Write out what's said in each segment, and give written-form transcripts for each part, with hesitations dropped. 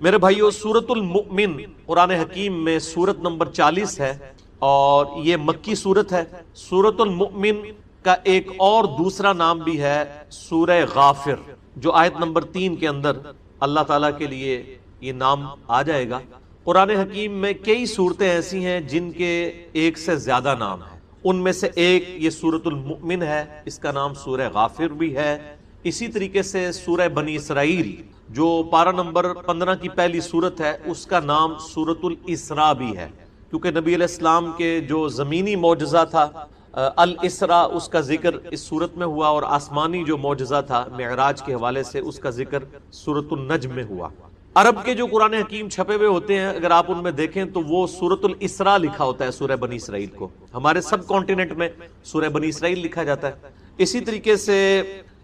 میرے بھائیو، سورۃ المؤمن قرآن حکیم میں سورت نمبر 40 ہے اور یہ مکی سورت ہے۔ سورۃ المؤمن کا ایک اور دوسرا نام بھی ہے سورہ غافر، جو آیت نمبر 3 کے اندر اللہ تعالیٰ کے لیے یہ نام آ جائے گا۔ قرآن حکیم میں کئی صورتیں ایسی ہیں جن کے ایک سے زیادہ نام ہیں، ان میں سے ایک یہ سورۃ المؤمن ہے، اس کا نام سورہ غافر بھی ہے۔ اسی طریقے سے سورہ بنی اسرائیل جو پارہ نمبر 15 کی پہلی سورت ہے، اس کا نام سورۃ الاسراء بھی ہے، کیونکہ نبی علیہ السلام کے جو زمینی معجزہ تھا الاسراء، اس کا ذکر اس سورت میں ہوا، اور آسمانی جو معجزہ تھا معراج کے حوالے سے اس کا ذکر سورۃ النجم میں ہوا۔ عرب کے جو قرآن حکیم چھپے ہوئے ہوتے ہیں، اگر آپ ان میں دیکھیں تو وہ سورۃ الاسراء لکھا ہوتا ہے سورہ بنی اسرائیل کو، ہمارے سب کانٹیننٹ میں سورہ بنی اسرائیل لکھا جاتا ہے۔ اسی طریقے سے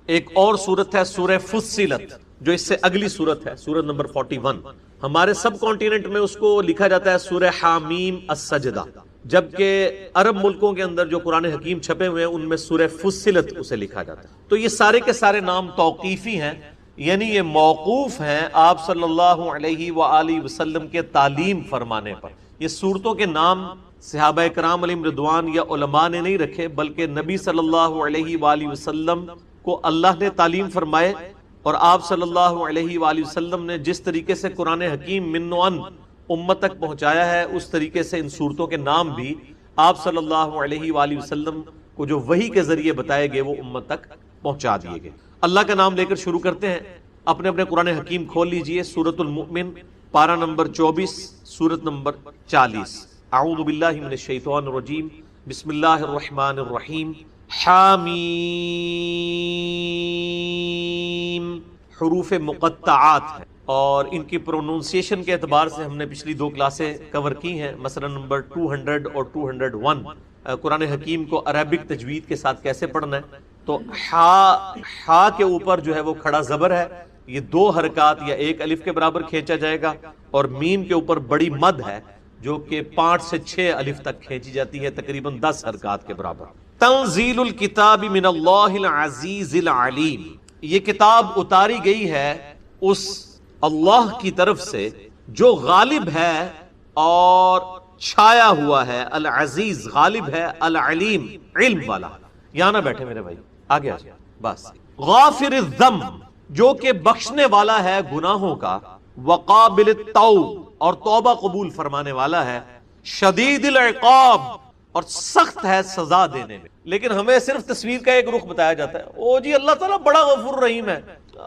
ایک اور سورت ہے سورہ فصلت، جو اس سے اگلی سورت ہے، سورت نمبر 41، ہمارے سب کانٹیننٹ میں اس کو لکھا جاتا ہے سورہ حامیم السجدہ، جبکہ عرب ملکوں کے اندر جو قرآن حکیم چھپے ہوئے ہیں ان میں سورہ فصلت اسے لکھا جاتا ہے۔ تو یہ سارے کے سارے نام توقیفی ہیں، یعنی یہ موقوف ہیں آپ صلی اللہ علیہ وآلہ وسلم کے تعلیم فرمانے پر۔ یہ صورتوں کے نام صحابہ کرام علیہم رضوان یا علماء نے نہیں رکھے، بلکہ نبی صلی اللہ علیہ وآلہ وسلم کو اللہ نے تعلیم فرمائے، اور آپ صلی اللہ علیہ وآلہ وسلم نے جس طریقے سے قرآن حکیم من و عن امت تک پہنچایا ہے، اس طریقے سے ان صورتوں کے نام بھی آپ صلی اللہ علیہ وآلہ وسلم کو جو وحی کے ذریعے بتائے گئے وہ امت تک پہنچا دیے گئے۔ اللہ کا نام لے کر شروع کرتے ہیں۔ اپنے اپنے قرآن حکیم کھول لیجئے، سورۃ المؤمن پارہ نمبر 24، سورت نمبر 40۔ اعوذ باللہ من الشیطان الرجیم، بسم اللہ الرحمن الرحیم۔ حامیم، حروف مقطعات ہیں اور ان کی پروننسیشن کے اعتبار سے ہم نے پچھلی 2 کلاسیں کور کی ہیں، مثلا نمبر 200 اور 201 قرآن حکیم کو عربک تجوید کے ساتھ کیسے پڑھنا ہے۔ تو ہا کے اوپر جو ہے وہ کھڑا زبر ہے، یہ 2 حرکات یا 1 الف کے برابر کھینچا جائے گا، اور میم کے اوپر بڑی مد ہے جو کہ 5 سے 6 الف تک کھینچی جاتی ہے، تقریباً 10 حرکات کے برابر۔ تنزیل الکتاب من اللہ العزیز العلیم، یہ کتاب اتاری گئی ہے اس اللہ کی طرف سے جو غالب ہے اور چھایا ہوا ہے، العزیز غالب ہے، العلیم علم والا۔ یہاں نہ بیٹھے میرے بھائی، آگے آ جائے بس۔ غافر الذنب، جو کہ بخشنے والا ہے گناہوں کا، وقابل التوب، اور توبہ قبول فرمانے والا ہے، شدید العقاب، اور سخت ہے سزا دینے میں۔ لیکن ہمیں صرف تصویر کا ایک رخ بتایا جاتا ہے، او جی اللہ تعالیٰ بڑا غفور رحیم ہے،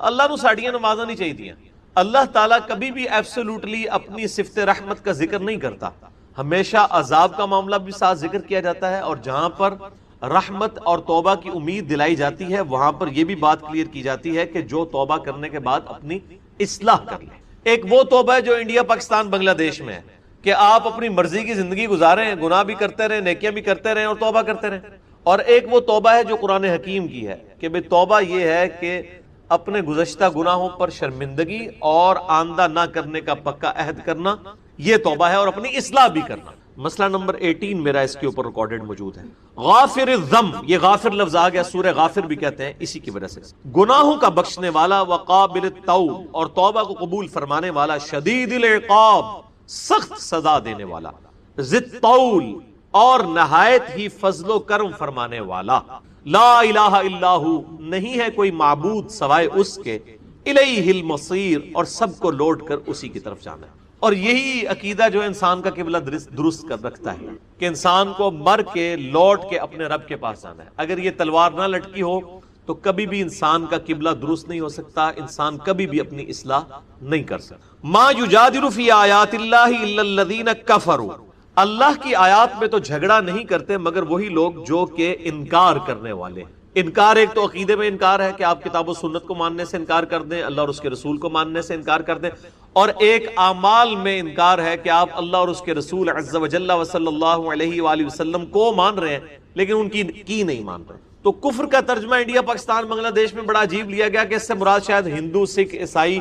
اللہ نو ساڑیاں نمازاں نہیں چاہیے دیا۔ اللہ تعالیٰ کبھی بھی ایبسولوٹلی اپنی صفت رحمت کا ذکر نہیں کرتا، ہمیشہ عذاب کا معاملہ بھی ساتھ ذکر کیا جاتا ہے، اور جہاں پر رحمت اور توبہ کی امید دلائی جاتی ہے وہاں پر یہ بھی بات کلیئر کی جاتی ہے کہ جو توبہ کرنے کے بعد اپنی اصلاح کر لے۔ ایک وہ توبہ ہے جو انڈیا پاکستان بنگلہ دیش میں ہے کہ آپ اپنی مرضی کی زندگی گزاریں، گناہ بھی کرتے رہیں، نیکیاں بھی کرتے رہیں اور توبہ کرتے رہیں، اور ایک وہ توبہ ہے جو قرآن حکیم کی ہے کہ بے توبہ یہ ہے کہ اپنے گزشتہ گناہوں پر شرمندگی اور آئندہ نہ کرنے کا پکا عہد کرنا، یہ توبہ ہے، اور اپنی اصلاح بھی کرنا۔ مسئلہ نمبر 18 میرا اس کے اوپر ریکارڈڈ موجود ہے۔ غافر الذنب، یہ غافر لفظ آ گیا، سورہ غافر بھی کہتے ہیں اسی کی وجہ سے، گناہوں کا بخشنے والا، وقابل التوب، اور توبہ کو قبول فرمانے والا، شدید العقاب، سخت سزا دینے والا، ذی الطول، اور نہایت ہی فضل و کرم فرمانے والا، لا الہ الا ہو، نہیں ہے کوئی معبود سوائے اس کے، الیہ المصیر، اور سب کو لوٹ کر اسی کی طرف جانا ہے۔ اور یہی عقیدہ جو انسان کا قبلہ درست کر رکھتا ہے کہ انسان کو مر کے لوٹ کے اپنے رب کے پاس جانا ہے۔ اگر یہ تلوار نہ لٹکی ہو تو کبھی بھی انسان کا قبلہ درست نہیں ہو سکتا، انسان کبھی بھی اپنی اصلاح نہیں کر سکتا۔ ما یجادل فی آیات اللہ الا الذین کفروا، اللہ کی آیات میں تو جھگڑا نہیں کرتے مگر وہی لوگ جو کہ انکار کرنے والے ہیں۔ انکار ایک تو عقیدے میں انکار ہے کہ آپ کتاب و سنت کو ماننے سے انکار کر دیں، اللہ اور اس کے رسول کو ماننے سے انکار کر دیں، اور ایک اعمال میں انکار ہے کہ آپ اللہ اور اس کے رسول عز و جل و صلی اللہ علیہ وآلہ وسلم کو مان رہے ہیں لیکن ان کی نہیں مان رہے۔ تو کفر کا ترجمہ انڈیا پاکستان بنگلہ دیش میں بڑا عجیب لیا گیا کہ اس سے مراد شاید ہندو، سکھ، عیسائی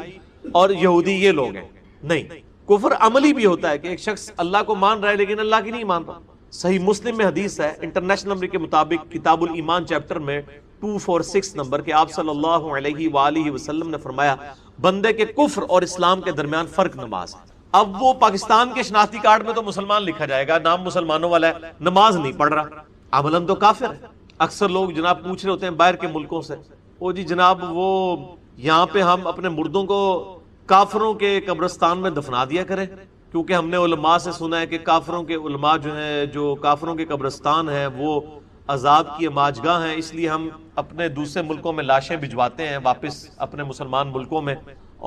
اور یہودی یہ لوگ ہیں، نہیں، کفر عملی بھی ہوتا ہے کہ ایک شخص اللہ کو مان رہا ہے لیکن اللہ کی نہیں مان رہا۔ صحیح مسلم میں حدیث ہے، انٹرنیشنل نمبر کے مطابق کتاب الایمان چیپٹر میں 246 نمبر کہ آپ صلی اللہ علیہ وآلہ وسلم نے فرمایا بندے کے کفر اور اسلام کے درمیان فرق نماز ہے۔ اب وہ پاکستان کے شناختی کارڈ میں تو مسلمان لکھا جائے گا، نام مسلمانوں والا ہے، نماز نہیں پڑھ رہا، عملاً تو کافر ہے۔ اکثر لوگ جناب پوچھ رہے ہوتے ہیں باہر کے ملکوں سے، او جی جناب وہ یہاں پہ ہم اپنے مردوں کو کافروں کے قبرستان میں دفنا دیا کریں، کیونکہ ہم نے علماء سے سنا ہے کہ کافروں کے علماء جو ہیں، جو کافروں کے قبرستان ہیں وہ عذاب کی اماجگاہ ہیں، اس لیے ہم اپنے دوسرے ملکوں میں لاشیں بھجواتے ہیں واپس اپنے مسلمان ملکوں میں،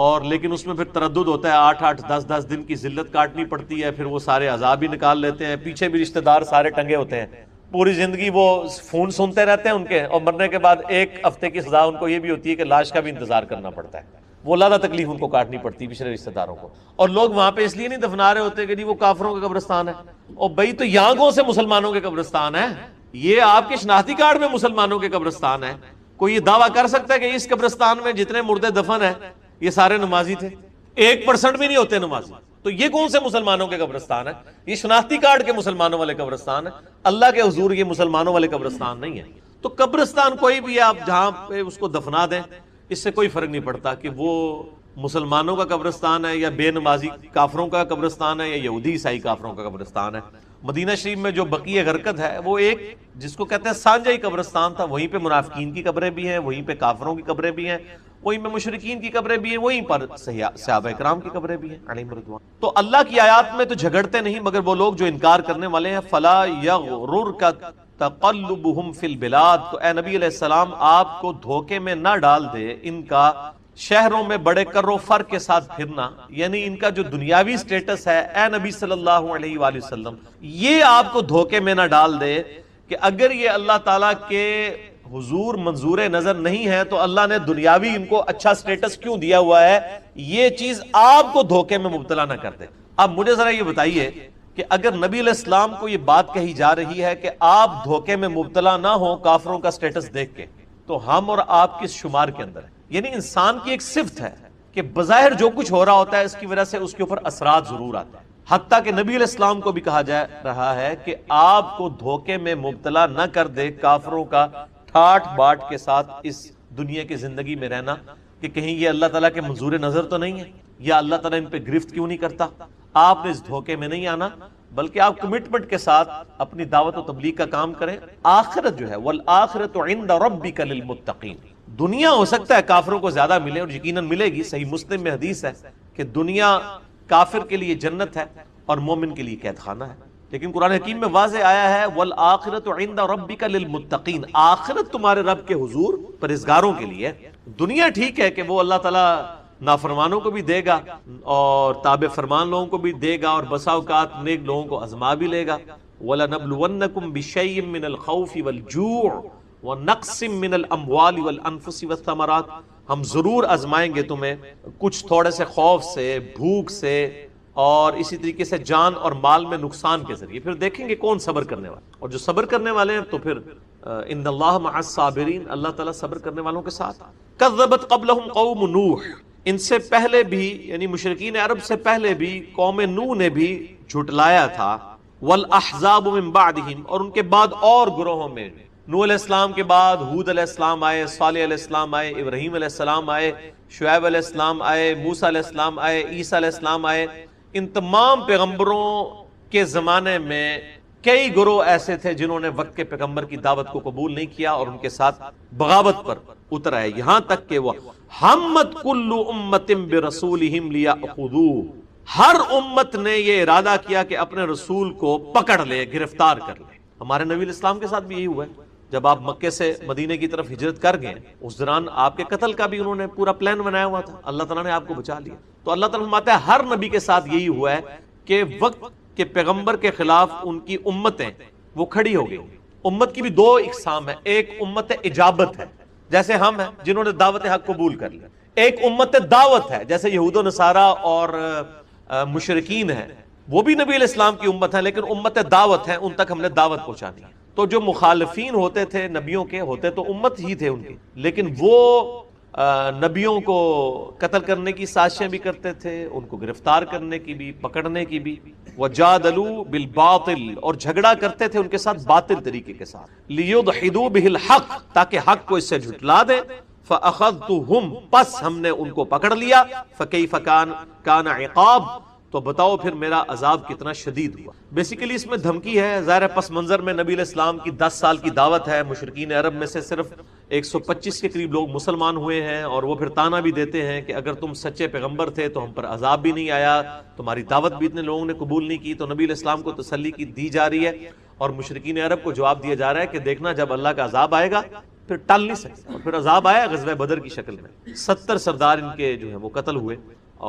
اور لیکن اس میں پھر تردد ہوتا ہے، 8-8 10-10 دن کی ذلت کاٹنی پڑتی ہے، پھر وہ سارے عذاب بھی نکال لیتے ہیں، پیچھے بھی رشتہ دار سارے ٹنگے ہوتے ہیں، پوری زندگی وہ فون سنتے رہتے ہیں ان کے، اور مرنے کے بعد 1 ہفتے کی سزا ان کو یہ بھی ہوتی ہے کہ لاش کا بھی انتظار کرنا پڑتا ہے، وہ زیادہ تکلیف ان کو کاٹنی پڑتی ہے پچھلے رشتہ داروں کو، اور لوگ وہاں پہ اس لیے نہیں دفنا رہے ہوتے کہ جی وہ کافروں کا قبرستان ہے، اور بھائی تو یہاں کون سے مسلمانوں کے قبرستان ہے؟ یہ آپ کے شناختی کارڈ میں مسلمانوں کے قبرستان ہے۔ کوئی یہ دعویٰ کر سکتا ہے کہ اس قبرستان میں جتنے مردے دفن ہیں یہ سارے نمازی تھے؟ 1% بھی نہیں ہوتے نمازی، تو یہ کون سے مسلمانوں کے قبرستان ہے؟ یہ شناختی کارڈ کے مسلمانوں والے قبرستان ہے، اللہ کے حضور یہ مسلمانوں والے قبرستان نہیں ہے۔ تو قبرستان کوئی بھی آپ جہاں پہ اس کو دفنا دیں، اس سے کوئی فرق نہیں پڑتا کہ وہ مسلمانوں کا قبرستان ہے یا بے نمازی کافروں کا قبرستان ہے یا یہودی عیسائی کافروں کا قبرستان ہے۔ مدینہ شریف میں جو بقیع غرقد ہے وہ ایک جس کو کہتے ہیں سانجائی قبرستان تھا، وہیں پہ منافقین کی قبریں بھی ہیں، وہیں پہ کافروں کی قبریں بھی ہیں، وہیں پہ مشرکین کی قبریں بھی ہیں، وہیں پر صحابہ کرام کی قبریں بھی ہیں علیہم رضوان۔ تو اللہ کی آیات میں تو جھگڑتے نہیں، مگر وہ لوگ جو انکار کرنے والے ہیں فلا یغررک تقلبہم فی البلاد، تو اے نبی علیہ السلام آپ کو دھوکے میں نہ ڈال دے ان کا شہروں میں بڑے کر و فر کے ساتھ پھرنا، یعنی ان کا جو دنیاوی سٹیٹس ہے اے نبی صلی اللہ علیہ وآلہ وسلم، یہ آپ کو دھوکے میں نہ ڈال دے کہ اگر یہ اللہ تعالیٰ کے حضور منظور نظر نہیں ہے تو اللہ نے دنیاوی ان کو اچھا سٹیٹس کیوں دیا ہوا ہے، یہ چیز آپ کو دھوکے میں مبتلا نہ کر دے۔ اب مجھے ذرا یہ بتائیے کہ اگر نبی علیہ السلام کو یہ بات کہی جا رہی ہے کہ آپ دھوکے میں مبتلا نہ ہو کافروں کا سٹیٹس دیکھ کے، تو ہم اور آپ کس شمار کے اندر ہیں؟ یعنی انسان کی ایک صفت ہے کہ بظاہر جو کچھ ہو رہا ہوتا ہے اس کی وجہ سے اس کے اوپر اثرات ضرور آتے ہیں، حتیٰ کہ نبی علیہ السلام کو بھی کہا جا رہا ہے کہ آپ کو دھوکے میں مبتلا نہ کر دے کافروں کا ٹھاٹ باٹ کے ساتھ اس دنیا کی زندگی میں رہنا، کہ کہیں یہ اللہ تعالیٰ کے منظور نظر تو نہیں ہے، یا اللہ تعالیٰ ان پہ گرفت کیوں نہیں کرتا۔ آپ نے اس دھوکے میں نہیں آنا، بلکہ آپ کمٹمنٹ کے ساتھ اپنی دعوت و تبلیغ کا کام کریں۔ آخرت جو ہے والآخرۃ عند ربک للمتقین، دنیا ہو سکتا ہے کافروں کو زیادہ ملے، اور یقیناً ملے گی، صحیح مسلم میں حدیث ہے کہ دنیا کافر کے لیے جنت ہے اور مومن کے لیے قید خانہ ہے، لیکن قرآن حکیم میں واضح آیا ہے والآخرۃ عند ربک للمتقین، آخرت تمہارے رب کے حضور پرہیزگاروں کے لیے۔ دنیا ٹھیک ہے کہ وہ اللہ تعالیٰ نافرمانوں کو بھی دے گا اور تابع فرمان لوگوں کو بھی دے گا، اور بسا اوقات نیک لوگوں کو آزما بھی لے گا۔ وَلَنَبْلُوَنَّكُمْ بِشَيْءٍ مِّنَ الْخَوْفِ وَالْجُوعِ وَنَقْصٍ مِّنَ الْأَمْوَالِ وَالْأَنفُسِ وَالثَّمَرَاتِ، ہم ضرور آزمائیں گے تمہیں کچھ تھوڑے سے خوف سے، بھوک سے، اور اسی طریقے سے جان اور مال میں نقصان کے ذریعے۔ پھر دیکھیں گے کون صبر کرنے والے، اور جو صبر کرنے والے ہیں تو پھر ان اللہ مع الصابرین، اللہ تعالیٰ صبر کرنے والوں کے ساتھ۔ کذبت قبلہم قوم نوح، ان سے پہلے بھی یعنی مشرکین عرب سے پہلے بھی قوم نوح نے بھی جھٹلایا تھا، والاحزاب من بعدہم، اور ان کے بعد اور گروہوں میں، نوح علیہ السلام کے بعد ہود علیہ السلام آئے، صالح علیہ السلام آئے، ابراہیم علیہ السلام آئے، شعیب علیہ السلام آئے، موسیٰ علیہ السلام آئے، عیسیٰ علیہ السلام آئے۔ ان تمام پیغمبروں کے زمانے میں کئی گروہ ایسے تھے جنہوں نے وقت کے پیغمبر کی دعوت کو قبول نہیں کیا اور ان کے ساتھ بغاوت پر اتر آئے، یہاں تک کہ وہ ہمت کل امت برسولہم لیأخذوہ، ہر امت نے یہ ارادہ کیا کہ اپنے رسول کو پکڑ لے، گرفتار کر لے۔ ہمارے نبی علیہ السلام کے ساتھ بھی یہی ہوا ہے، جب آپ مکے سے مدینے کی طرف ہجرت کر گئے اس دوران آپ کے قتل کا بھی انہوں نے پورا پلان بنایا ہوا تھا، اللہ تعالیٰ نے آپ کو بچا لیا۔ تو اللہ تعالیٰ فرماتا ہے ہر نبی کے ساتھ یہی ہوا ہے کہ وقت کے پیغمبر کے خلاف ان کی امتیں وہ کھڑی ہو گئی۔ امت کی بھی دو اقسام ہے، ایک امت اجابت ہے جیسے ہم ہیں جنہوں نے دعوت حق قبول کر لیا، ایک امت دعوت ہے جیسے یہود و نصارہ اور مشرکین ہیں، وہ بھی نبی علیہ السلام کی امت ہے لیکن امت دعوت ہے، ان تک ہم نے دعوت پہنچانی ہے۔ تو جو مخالفین ہوتے تھے نبیوں کے، ہوتے تو امت ہی تھے ان کی، لیکن وہ نبیوں کو قتل کرنے کی سازشیں بھی کرتے تھے، ان کو گرفتار کرنے کی بھی، پکڑنے کی بھی۔ وجادلوا بالباطل، اور جھگڑا کرتے تھے ان کے ساتھ باطل طریقے کے ساتھ، لیدحضوا به الحق، تاکہ حق کو اس سے جھٹلا دیں، فاخذتهم، پس ہم نے ان کو پکڑ لیا، فکیف کان عقاب، تو بتاؤ پھر میرا عذاب کتنا شدید ہوا۔ بیسیکلی اس میں دھمکی ہے، ظاہر پس منظر میں نبی علیہ السلام کی 10 سال کی دعوت ہے، مشرکین عرب میں سے صرف 125 کے قریب لوگ مسلمان ہوئے ہیں، اور وہ پھر تانا بھی دیتے ہیں کہ اگر تم سچے پیغمبر تھے تو ہم پر عذاب بھی نہیں آیا، تمہاری دعوت بھی اتنے لوگوں نے قبول نہیں کی۔ تو نبی علیہ السلام کو تسلی کی دی جا رہی ہے، اور مشرکین عرب کو جواب دیا جا رہا ہے کہ دیکھنا جب اللہ کا عذاب آئے گا پھر ٹال نہیں سکتے، اور پھر عذاب آیا غزوہ بدر کی شکل میں، 70 سردار ان کے جو ہیں وہ قتل ہوئے،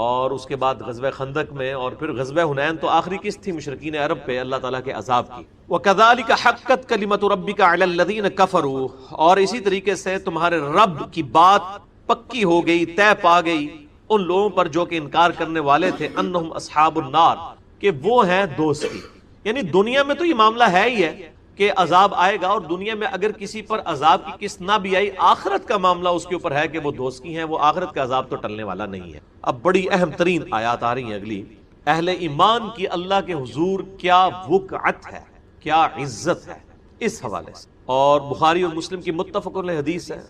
اور اس کے بعد غزوہ خندق میں، اور پھر غزوہ حنین تو آخری قسط تھی مشرکین عرب پہ اللہ تعالیٰ کے عذاب کی۔ وَكَذَلِكَ حَقَّتْ كَلِمَةُ رَبِّكَ عَلَى الَّذِينَ كَفَرُوا، اور اسی طریقے سے تمہارے رب کی بات پکی ہو گئی، طے پا گئی ان لوگوں پر جو کہ انکار کرنے والے تھے، انہم اصحاب النار، کہ وہ ہیں دوزخی۔ یعنی دنیا میں تو یہ معاملہ ہے ہی ہے کہ عذاب آئے گا، اور دنیا میں اگر کسی پر عذاب کی قسط نہ بھی آئی، آخرت کا معاملہ اس کے اوپر ہے کہ وہ دوزخی ہیں، وہ آخرت کا عذاب تو ٹلنے والا نہیں ہے۔ اب بڑی اہم ترین آیات آ رہی ہیں اگلی، اہل ایمان کی اللہ کے حضور کیا وقعت ہے، کیا عزت ہے، اس حوالے سے۔ اور بخاری اور مسلم کی متفق علیہ حدیث ہے،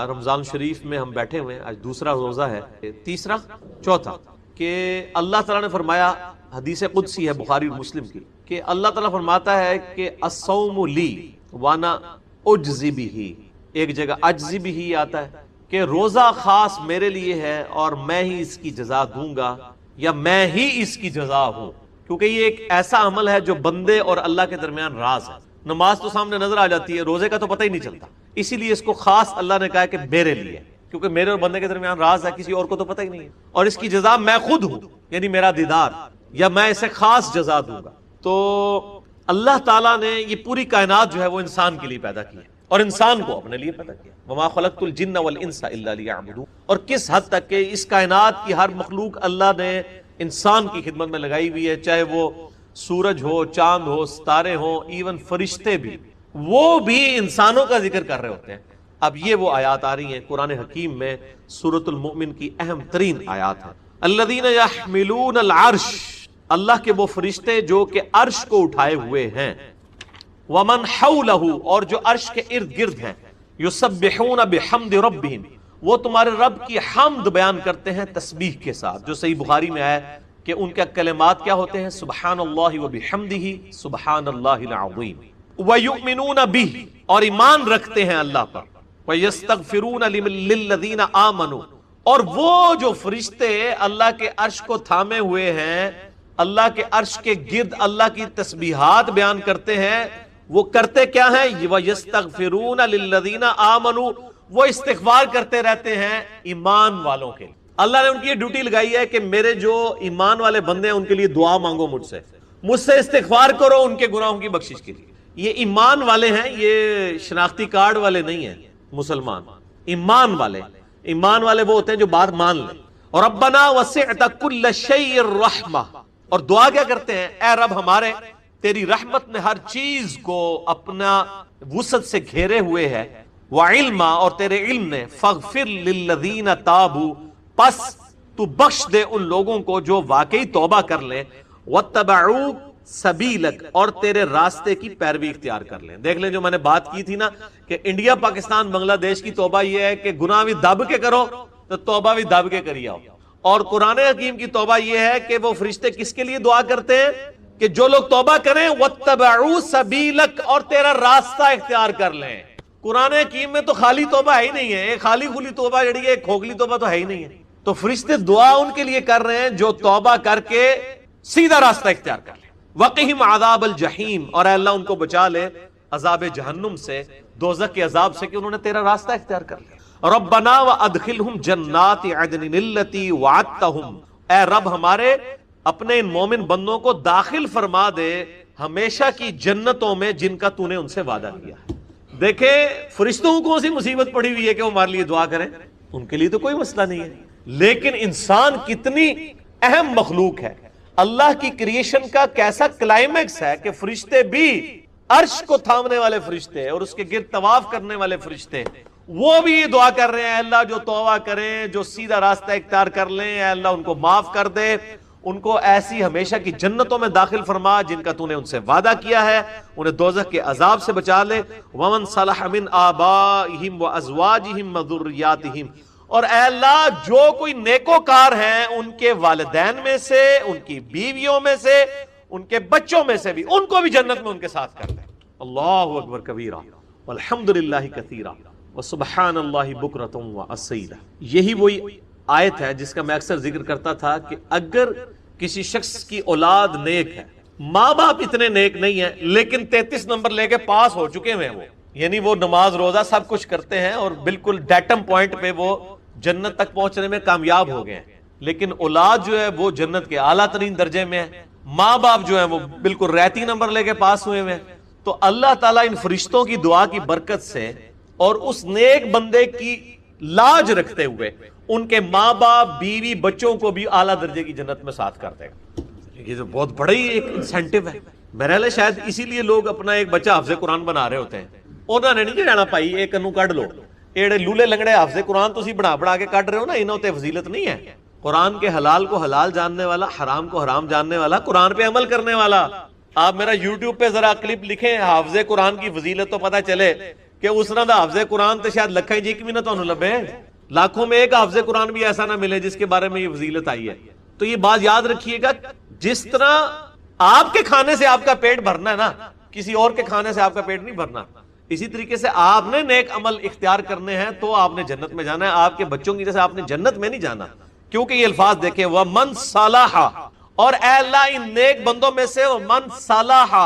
رمضان شریف میں ہم بیٹھے ہوئے ہیں، آج دوسرا روزہ ہے، تیسرا چوتھا، کہ اللہ تعالیٰ نے فرمایا، حدیث قدسی ہے بخاری اور مسلم کی، کہ اللہ تعالیٰ فرماتا ہے کہ الصوم لی وانا اجزی بھی، ایک جگہ اجزی بھی آتا ہے کہ روزہ خاص میرے لیے ہے اور میں ہی اس کی جزا دوں گا، یا میں ہی اس کی جزا ہوں، کیونکہ یہ ایک ایسا عمل ہے جو بندے اور اللہ کے درمیان راز ہے۔ نماز تو سامنے نظر آ جاتی ہے، روزے کا تو پتہ ہی نہیں چلتا، اسی لیے اس کو خاص اللہ نے کہا کہ میرے لیے، کیونکہ میرے اور بندے کے درمیان راز ہے، کسی اور کو تو پتہ ہی نہیں ہے، اور اس کی جزا میں خود ہوں، یعنی میرا دیدار، یا میں اسے خاص جزا دوں گا۔ تو اللہ تعالیٰ نے یہ پوری کائنات جو ہے وہ انسان کے لیے پیدا کی ہے، اور انسان کو اپنے لیے پیدا کیا، وما خلقت الجن والانس الا لیعبدون، اور کس حد تک کہ اس کائنات کی ہر مخلوق اللہ نے انسان کی خدمت میں لگائی ہوئی ہے، چاہے وہ سورج ہو، چاند ہو، ستارے ہوں، ایون فرشتے بھی، وہ بھی انسانوں کا ذکر کر رہے ہوتے ہیں۔ اب یہ وہ آیات آ رہی ہیں قرآن حکیم میں، سورۃ المؤمن کی اہم ترین آیات ہیں۔ الذین یحملون العرش، اللہ کے وہ فرشتے جو کہ عرش کو اٹھائے ہوئے ہیں، ومن حولہ، اور جو عرش کے ارد گرد ہیں، یسبحون بحمد ربہم، وہ تمہارے رب کی حمد بیان کرتے ہیں تسبیح کے ساتھ، جو صحیح بخاری میں آیا کہ ان کے کلمات کیا ہوتے ہیں، سبحان اللہ وبحمدہ سبحان اللہ العظیم، ویؤمنون بہ، اور ایمان رکھتے ہیں اللہ پر، ویستغفرون للذین آمنوا، اور وہ جو فرشتے اللہ کے عرش کو تھامے ہوئے ہیں، اللہ کے عرش کے گرد اللہ کی تسبیحات بیان کرتے ہیں، وہ کرتے کیا ہیں، وَيَسْتَغْفِرُونَ لِلَّذِينَ آمَنُوا، وہ استغفار کرتے رہتے ہیں ایمان والوں کے لیے۔ اللہ نے ان کی یہ ڈیوٹی لگائی ہے کہ میرے جو ایمان والے بندے ہیں ان کے لیے دعا مانگو، مجھ سے استغفار کرو ان کے گناہوں کی بخشش کے لیے۔ یہ ایمان والے ہیں، یہ شناختی کارڈ والے نہیں ہیں مسلمان، ایمان والے۔ ایمان والے وہ ہوتے ہیں جو بات مان لیں۔ اور ربنا وسعت کل شیء الرحمہ، اور دعا کیا کرتے ہیں، اے رب ہمارے، تیری رحمت نے ہر چیز کو اپنا وسعت سے گھیرے ہوئے ہے، وعلما، اور تیرے علم نے، فاغفر للذین تابوا، پس تو بخش دے ان لوگوں کو جو واقعی توبہ کر لیں، واتبعوا سبیلک، اور تیرے راستے کی پیروی اختیار کر لیں۔ دیکھ لیں جو میں نے بات کی تھی نا کہ انڈیا پاکستان بنگلہ دیش کی توبہ یہ ہے کہ گناہ بھی دب کے کرو تو توبہ بھی دب کے کری آؤ، اور قرآن حکیم کی توبہ یہ ہے کہ وہ فرشتے کس کے لیے دعا کرتے ہیں کہ جو لوگ توبہ کریں، واتبعوا سبیلک، اور تیرا راستہ اختیار کر لیں۔ قرآن حکیم میں تو خالی توبہ ہے ہی نہیں ہے، ایک خالی کھلی توبہ جڑی ہے، ایک کھوکھلی توبہ تو ہے ہی نہیں ہے۔ تو فرشتے دعا ان کے لیے کر رہے ہیں جو توبہ کر کے سیدھا راستہ اختیار کر لیں۔ وقہم عذاب الجحیم، اور اے اللہ ان کو بچا لے عذاب جہنم سے، دوزخ کے عذاب سے، کہ انہوں نے تیرا راستہ اختیار کر لیا۔ ربنا وادخلہم جنات عدن التی وعدتہم، اے رب ہمارے اپنے ان مومن بندوں کو داخل فرما دے ہمیشہ کی جنتوں میں جن کا تو نے ان سے وعدہ کیا ہے۔ دیکھیں فرشتوں کو سی مصیبت پڑی ہوئی ہے کہ وہ ہمارے لیے دعا کریں، ان کے لیے تو کوئی مسئلہ نہیں ہے، لیکن انسان کتنی اہم مخلوق ہے، اللہ کی کریشن کا کیسا کلائمیکس ہے کہ فرشتے بھی، عرش کو تھامنے والے فرشتے اور اس کے گرد طواف کرنے والے فرشتے، وہ بھی یہ دعا کر رہے ہیں، اے اللہ جو توبہ کریں، جو سیدھا راستہ اختیار کر لیں، اے اللہ ان کو معاف کر دے، ان کو ایسی ہمیشہ کی جنتوں میں داخل فرما جن کا تو نے ان سے وعدہ کیا ہے، انہیں دوزخ کے عذاب سے بچا لے۔ وَمَنْ صَلَحَ مِنْ آبَائِهِمْ وَأَزْوَاجِهِمْ وَذُرِّيَّاتِهِمْ، اور اے اللہ جو کوئی نیکوکار ہیں ان کے والدین میں سے، ان کی بیویوں میں سے، ان کے بچوں میں سے بھی، ان کو بھی جنت میں ان کے ساتھ کر دیں۔ اللہ اکبر کبیرہ والحمدللہ کثیرہ وسبحان اللہ بکرۃ واسیلہ۔ یہی وہی آیت ہے جس کا میں اکثر ذکر کرتا تھا کہ اگر کسی شخص کی اولاد نیک ہے، ماں باپ اتنے نیک نہیں ہیں لیکن 33 نمبر لے کے پاس ہو چکے ہیں، وہ یعنی وہ نماز روزہ سب کچھ کرتے ہیں اور بالکل ڈیٹم پوائنٹ پہ وہ جنت تک پہنچنے میں کامیاب ہو گئے ہیں، لیکن اولاد جو ہے وہ جنت کے اعلیٰ ترین درجے میں ہے، ماں باپ جو ہیں وہ بالکل ریتی نمبر لے کے پاس ہوئے ہیں، تو اللہ تعالیٰ ان فرشتوں کی دعا کی برکت سے اور اس نیک بندے کی لاج رکھتے ہوئے ان کے ماں باپ بیوی بچوں کو بھی اعلیٰ درجے کی جنت میں ساتھ کر دے گا۔ یہ تو بہت بڑی ایک انسینٹو ہے۔ میرے لئے شاید اسی لیے لوگ اپنا ایک بچہ حافظ قرآن بنا رہے ہوتے ہیں، انہوں نے نہیں جانا پائی ایک کنو کٹ لو، ایڑے لولے لنگڑے حافظ قرآن تسی بڑھا کے کٹ رہے ہو نا، انہوں تے فضیلت نہیں ہے۔ قرآن کے حلال کو حلال جاننے والا، حرام کو حرام جاننے والا، قرآن پہ عمل کرنے والا۔ آپ میرا یوٹیوب پہ ذرا کلپ لکھیں حافظ قرآن کی فضیلت تو پتہ چلے کہ اس طرح دا حافظ قرآن تے شاید لکھیں جی کی بھی نہ تو لبے، لاکھوں میں ایک حافظ قرآن بھی ایسا نہ ملے جس کے بارے میں یہ فضیلت آئی ہے۔ تو یہ بات یاد رکھیے گا، جس طرح آپ کے کھانے سے آپ کا پیٹ بھرنا ہے نا، کسی اور کے کھانے سے آپ کا پیٹ نہیں بھرنا، اسی طریقے سے آپ نے نیک عمل اختیار کرنے ہیں تو آپ نے جنت میں جانا ہے، آپ کے بچوں کی جیسے آپ نے جنت میں نہیں جانا، کیونکہ یہ الفاظ دیکھیں وَمَنْ صَلَحَ، اور اے اللہ ان نیک بندوں میں سے وَمَنْ صَلَحَ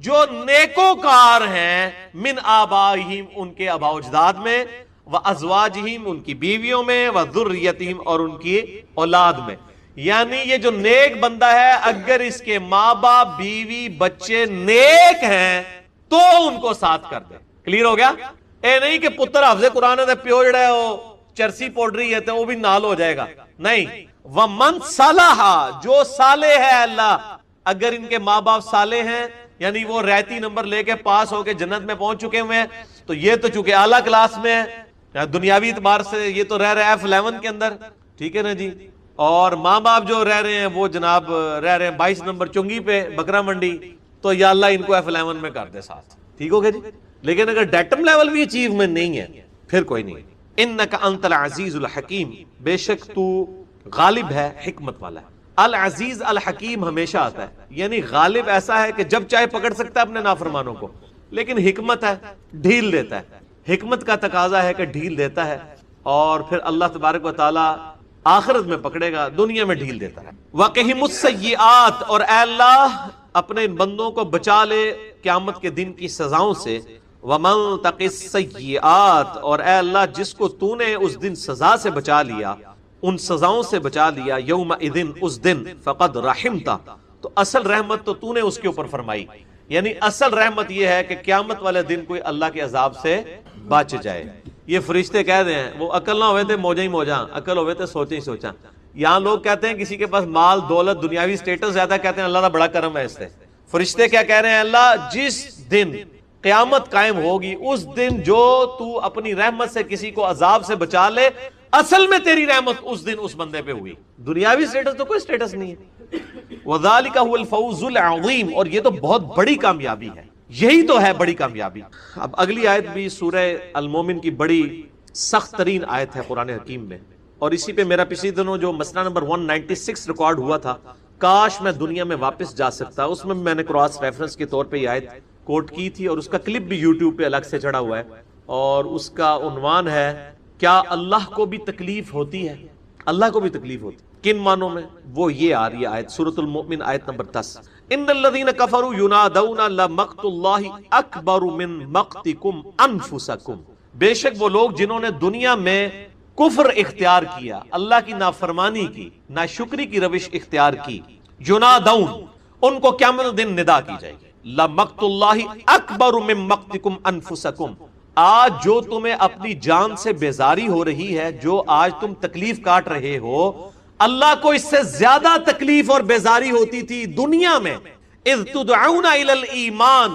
جو نیکوکار ہیں، من آبائہم ان کے آباء و اجداد میں، وَأَزْوَاجِهِمْ ان کی بیویوں میں، وَذُرِّيَّتِهِمْ اور ان کی اولاد میں، یعنی یہ جو نیک بندہ ہے اگر اس کے ماں باپ بیوی بچے نیک ہیں تو ان کو ساتھ کر دے۔ کلیئر ہو گیا؟ اے نہیں کہ پتر حافظ قرآن ہے پیو جڑا ہے وہ چرسی پوڈری ہے تو وہ بھی نال ہو جائے گا، نہیں۔ وَمَنْ صَلَحَ جو صالح ہے اللہ، اگر ان کے ماں باپ صالح ہیں یعنی وہ ریتی نمبر لے کے پاس ہو کے جنت میں پہنچ چکے ہوئے ہیں، تو یہ تو چونکہ اعلیٰ کلاس میں ہے، دنیاوی اعتبار سے یہ تو رہ رہے ہیں F11 کے اندر، ٹھیک ہے نا جی، اور ماں باپ جو رہ رہے ہیں وہ جناب رہ رہے ہیں 22 نمبر چنگی پہ بکرا منڈی، تو یا اللہ ان کو F11 میں کر دے ساتھ، ٹھیک ہو گیا جی۔ لیکن اگر ڈیٹم لیول بھی اچیومنٹ نہیں ہے پھر کوئی نہیں۔ انک انت العزیز الحکیم، بے شک تو غالب ہے حکمت والا ہے۔ العزیز الحکیم ہمیشہ آتا ہے، یعنی غالب ایسا ہے کہ جب چاہے پکڑ سکتا ہے اپنے نافرمانوں کو، لیکن حکمت ہے ڈھیل دیتا ہے، حکمت کا تقاضا ہے کہ ڈھیل دیتا ہے، اور پھر اللہ تبارک و تعالی آخرت میں پکڑے گا، دنیا میں ڈھیل دیتا ہے۔ وَقِهِمُ السَّيِّئَاتِ اور اے اللہ اپنے ان بندوں کو بچا لے قیامت کے دن کی سزاؤں سے۔ وَمَن تَقِ السَّيِّئَاتِ اور اے اللہ جس کو تو نے اس دن سزا سے بچا لیا، ان سزاؤں سے بچا لیا، یومئذ اس دن، فقد رحمتا تو اصل رحمت تو نے اس کے اوپر فرمائی، یعنی اصل رحمت یہ ہے کہ قیامت والے دن کوئی اللہ کے عذاب سے بچ جائے۔ یہ فرشتے کہہ دیں وہ عقل نہ ہوئے تھے موجہ ہی موجہ، عقل ہوئے تھے سوچیں ہی سوچاں۔ یہاں لوگ کہتے ہیں کسی کے پاس مال دولت دنیاوی سٹیٹس زیادہ، کہتے ہیں اللہ کا بڑا کرم ہے اس سے۔ فرشتے کیا کہہ رہے ہیں؟ اللہ جس دن قیامت قائم ہوگی اس دن جو تو اپنی رحمت سے کسی کو عذاب سے بچا لے، اصل میں تیری رحمت اس دن اس بندے پہ ہوئی، دنیاوی سٹیٹس تو کوئی سٹیٹس نہیں ہے۔ وَذَلِكَ هُوَ الْفَوْزُ الْعَظِيمُ اور یہ تو بہت بڑی کامیابی ہے، یہی تو ہے بڑی کامیابی۔ اب اگلی آیت بھی سورہ المومن کی بڑی سخت ترین آیت ہے قرآن حکیم میں، اور اسی پہ میرا پچھلی دنوں جو مسئلہ نمبر 196 ریکارڈ ہوا تھا، کاش میں دنیا میں واپس جا سکتا، اس میں میں نے کراس ریفرنس کے طور پہ یہ آیت کوٹ کی تھی، اور اس کا کلپ بھی یوٹیوب پہ الگ سے چڑھا ہوا ہے، اور اس کا عنوان ہے کیا اللہ کو بھی تکلیف ہوتی ہے؟ اللہ کو بھی تکلیف ہوتی کن معنوں میں؟ وہ یہ آ رہی ہے آیت سورۃ المؤمن آیت نمبر 10، ان الذین کفروا ینادون لمقت اللہ اکبر من مقتکم انفسکم، بے شک وہ لوگ جنہوں نے دنیا میں کفر اختیار کیا، اللہ کی نافرمانی کی، ناشکری کی روش اختیار کی، ینادون ان کو قیامت دن ندا کی جائے گی، لمقت اللہ اکبر من مقتکم انفسکم، آج جو تمہیں اپنی جان سے بیزاری ہو رہی ہے، جو آج تم تکلیف کاٹ رہے ہو، اللہ کو اس سے زیادہ تکلیف اور بیزاری ہوتی تھی دنیا میں، اذ تدعون الی الایمان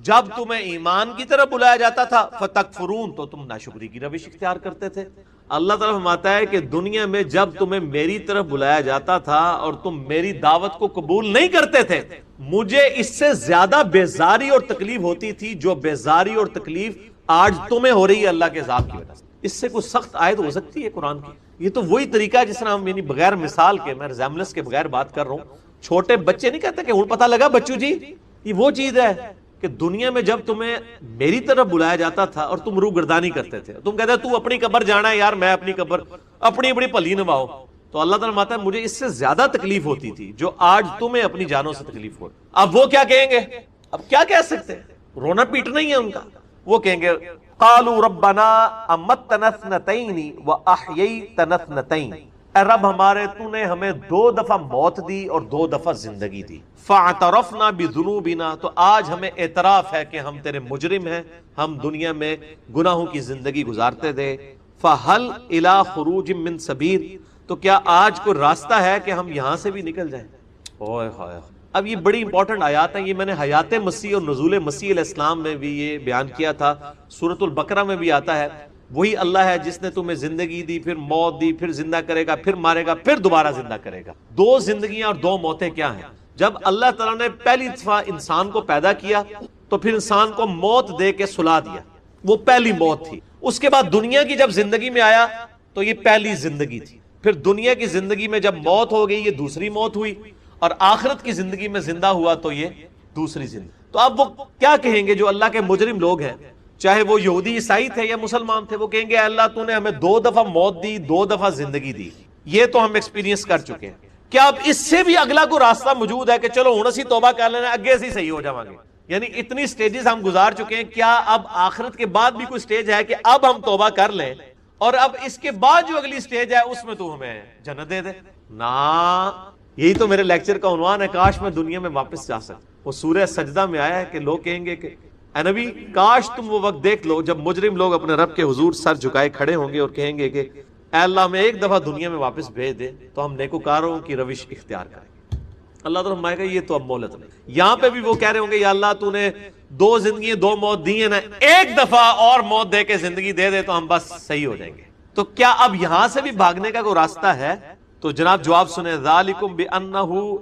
جب تمہیں ایمان کی طرف بلایا جاتا تھا، فتکفرون تو تم ناشکری کی روش اختیار کرتے تھے۔ اللہ تعالیٰ فرماتا ہے کہ دنیا میں جب تمہیں میری طرف بلایا جاتا تھا اور تم میری دعوت کو قبول نہیں کرتے تھے، مجھے اس سے زیادہ بیزاری اور تکلیف ہوتی تھی جو بیزاری اور تکلیف آج تمہیں ہو رہی ہے اللہ کے عذاب کی وجہ سے۔ اس سے کوئی سخت آیت ہو سکتی ہے قرآن کی؟ یہ تو وہی طریقہ ہے جس طرح ہم، یعنی بغیر مثال کے، میں ریزیمبلنس کے بغیر بات کر رہا ہوں۔ چھوٹے بچے نہیں کہتے کہ ہوں پتہ لگا بچو جی، یہ وہ چیز ہے کہ دنیا میں جب تمہیں میری طرف بلایا جاتا تھا اور تم روح گردانی کرتے تھے، تم کہتے تو اپنی قبر جانا ہے یار، میں اپنی قبر اپنی بڑی پلی نبھاؤ، تو اللہ تعالیٰ فرماتا ہے مجھے اس سے زیادہ تکلیف ہوتی تھی جو آج تمہیں اپنی جانوں سے تکلیف ہو۔ اب وہ کیا کہیں گے؟ اب کیا کہہ سکتے ہیں؟ رونا پیٹنا ہی ہے ان کا۔ وہ کہیں گے قالوا ربنا امتنا اثنتین واحییتنا اثنتین، اے رب ہمارے تو نے ہمیں 2 دفعہ موت دی اور 2 دفعہ زندگی دی، فاعترفنا بذنوبنا، تو آج ہمیں اعتراف ہے کہ ہم تیرے مجرم ہیں، ہم دنیا میں گناہوں کی زندگی گزارتے تھے، فہل الی خروج من سبیل، تو کیا آج کوئی راستہ ہے کہ ہم یہاں سے بھی نکل جائیں؟ اوئے ہائے۔ اب یہ بڑی امپورٹنٹ آیات ہیں، یہ میں نے حیات مسیح اور نزول مسیح علیہ السلام میں بھی یہ بیان کیا تھا، سورۃ البقرہ میں بھی آتا ہے، وہی اللہ ہے جس نے تمہیں زندگی دی، پھر موت دی، پھر زندہ کرے گا، پھر مارے گا، پھر دوبارہ زندہ کرے گا۔ 2 زندگیاں اور 2 موتیں کیا ہیں؟ جب اللہ تعالیٰ نے پہلی دفعہ انسان کو پیدا کیا تو پھر انسان کو موت دے کے سلا دیا، وہ پہلی موت تھی۔ اس کے بعد دنیا کی جب زندگی میں آیا تو یہ پہلی زندگی تھی، پھر دنیا کی زندگی میں جب موت ہو گئی یہ دوسری موت ہوئی، اور آخرت کی زندگی میں زندہ ہوا تو یہ دوسری زندگی۔ تو اب وہ کیا کہیں گے جو اللہ کے مجرم لوگ ہیں، چاہے وہ یہودی عیسائی تھے یا مسلمان تھے؟ وہ کہیں گے اے اللہ تو نے ہمیں 2 دفعہ موت دی، 2 دفعہ زندگی دی، یہ تو ہم ایکسپیرینس کر چکے ہیں، کیا اب اس سے بھی اگلا کوئی راستہ موجود ہے کہ چلو ہن اسی توبہ کر لینا، اگے سے صحیح ہو جاواں گے؟ یعنی اتنی سٹیجز ہم گزار چکے ہیں، کیا اب آخرت کے بعد بھی کوئی سٹیج ہے کہ اب ہم توبہ کر لیں اور اب اس کے بعد جو اگلی سٹیج ہے اس میں تو ہمیں جنت دے دے؟ نا، یہی تو میرے لیکچر کا عنوان ہے، کاش میں دنیا میں واپس جا سکتا۔ وہ سورہ سجدہ میں آیا ہے کہ لوگ کہیں گے کہ اے نبی کاش تم وہ وقت دیکھ لو جب مجرم لوگ اپنے رب کے حضور سر جھکائے کھڑے ہوں گے اور کہیں گے کہ اے اللہ میں ایک دفعہ دنیا میں واپس بھیج دے تو ہم نیکوکاروں کی روش اختیار کریں گے۔ اللہ تعالیٰ فرمائے گا یہ تو اب مہلت نہیں۔ یہاں پہ بھی وہ کہہ رہے ہوں گے یا اللہ تو نے 2 زندگی 2 موت دی ہیں نا، ایک دفعہ اور موت دے کے زندگی دے دے تو ہم بس صحیح ہو جائیں گے۔ تو کیا اب یہاں سے بھی بھاگنے کا کوئی راستہ ہے؟ تو جناب جواب سنیں، ذالکم بانہ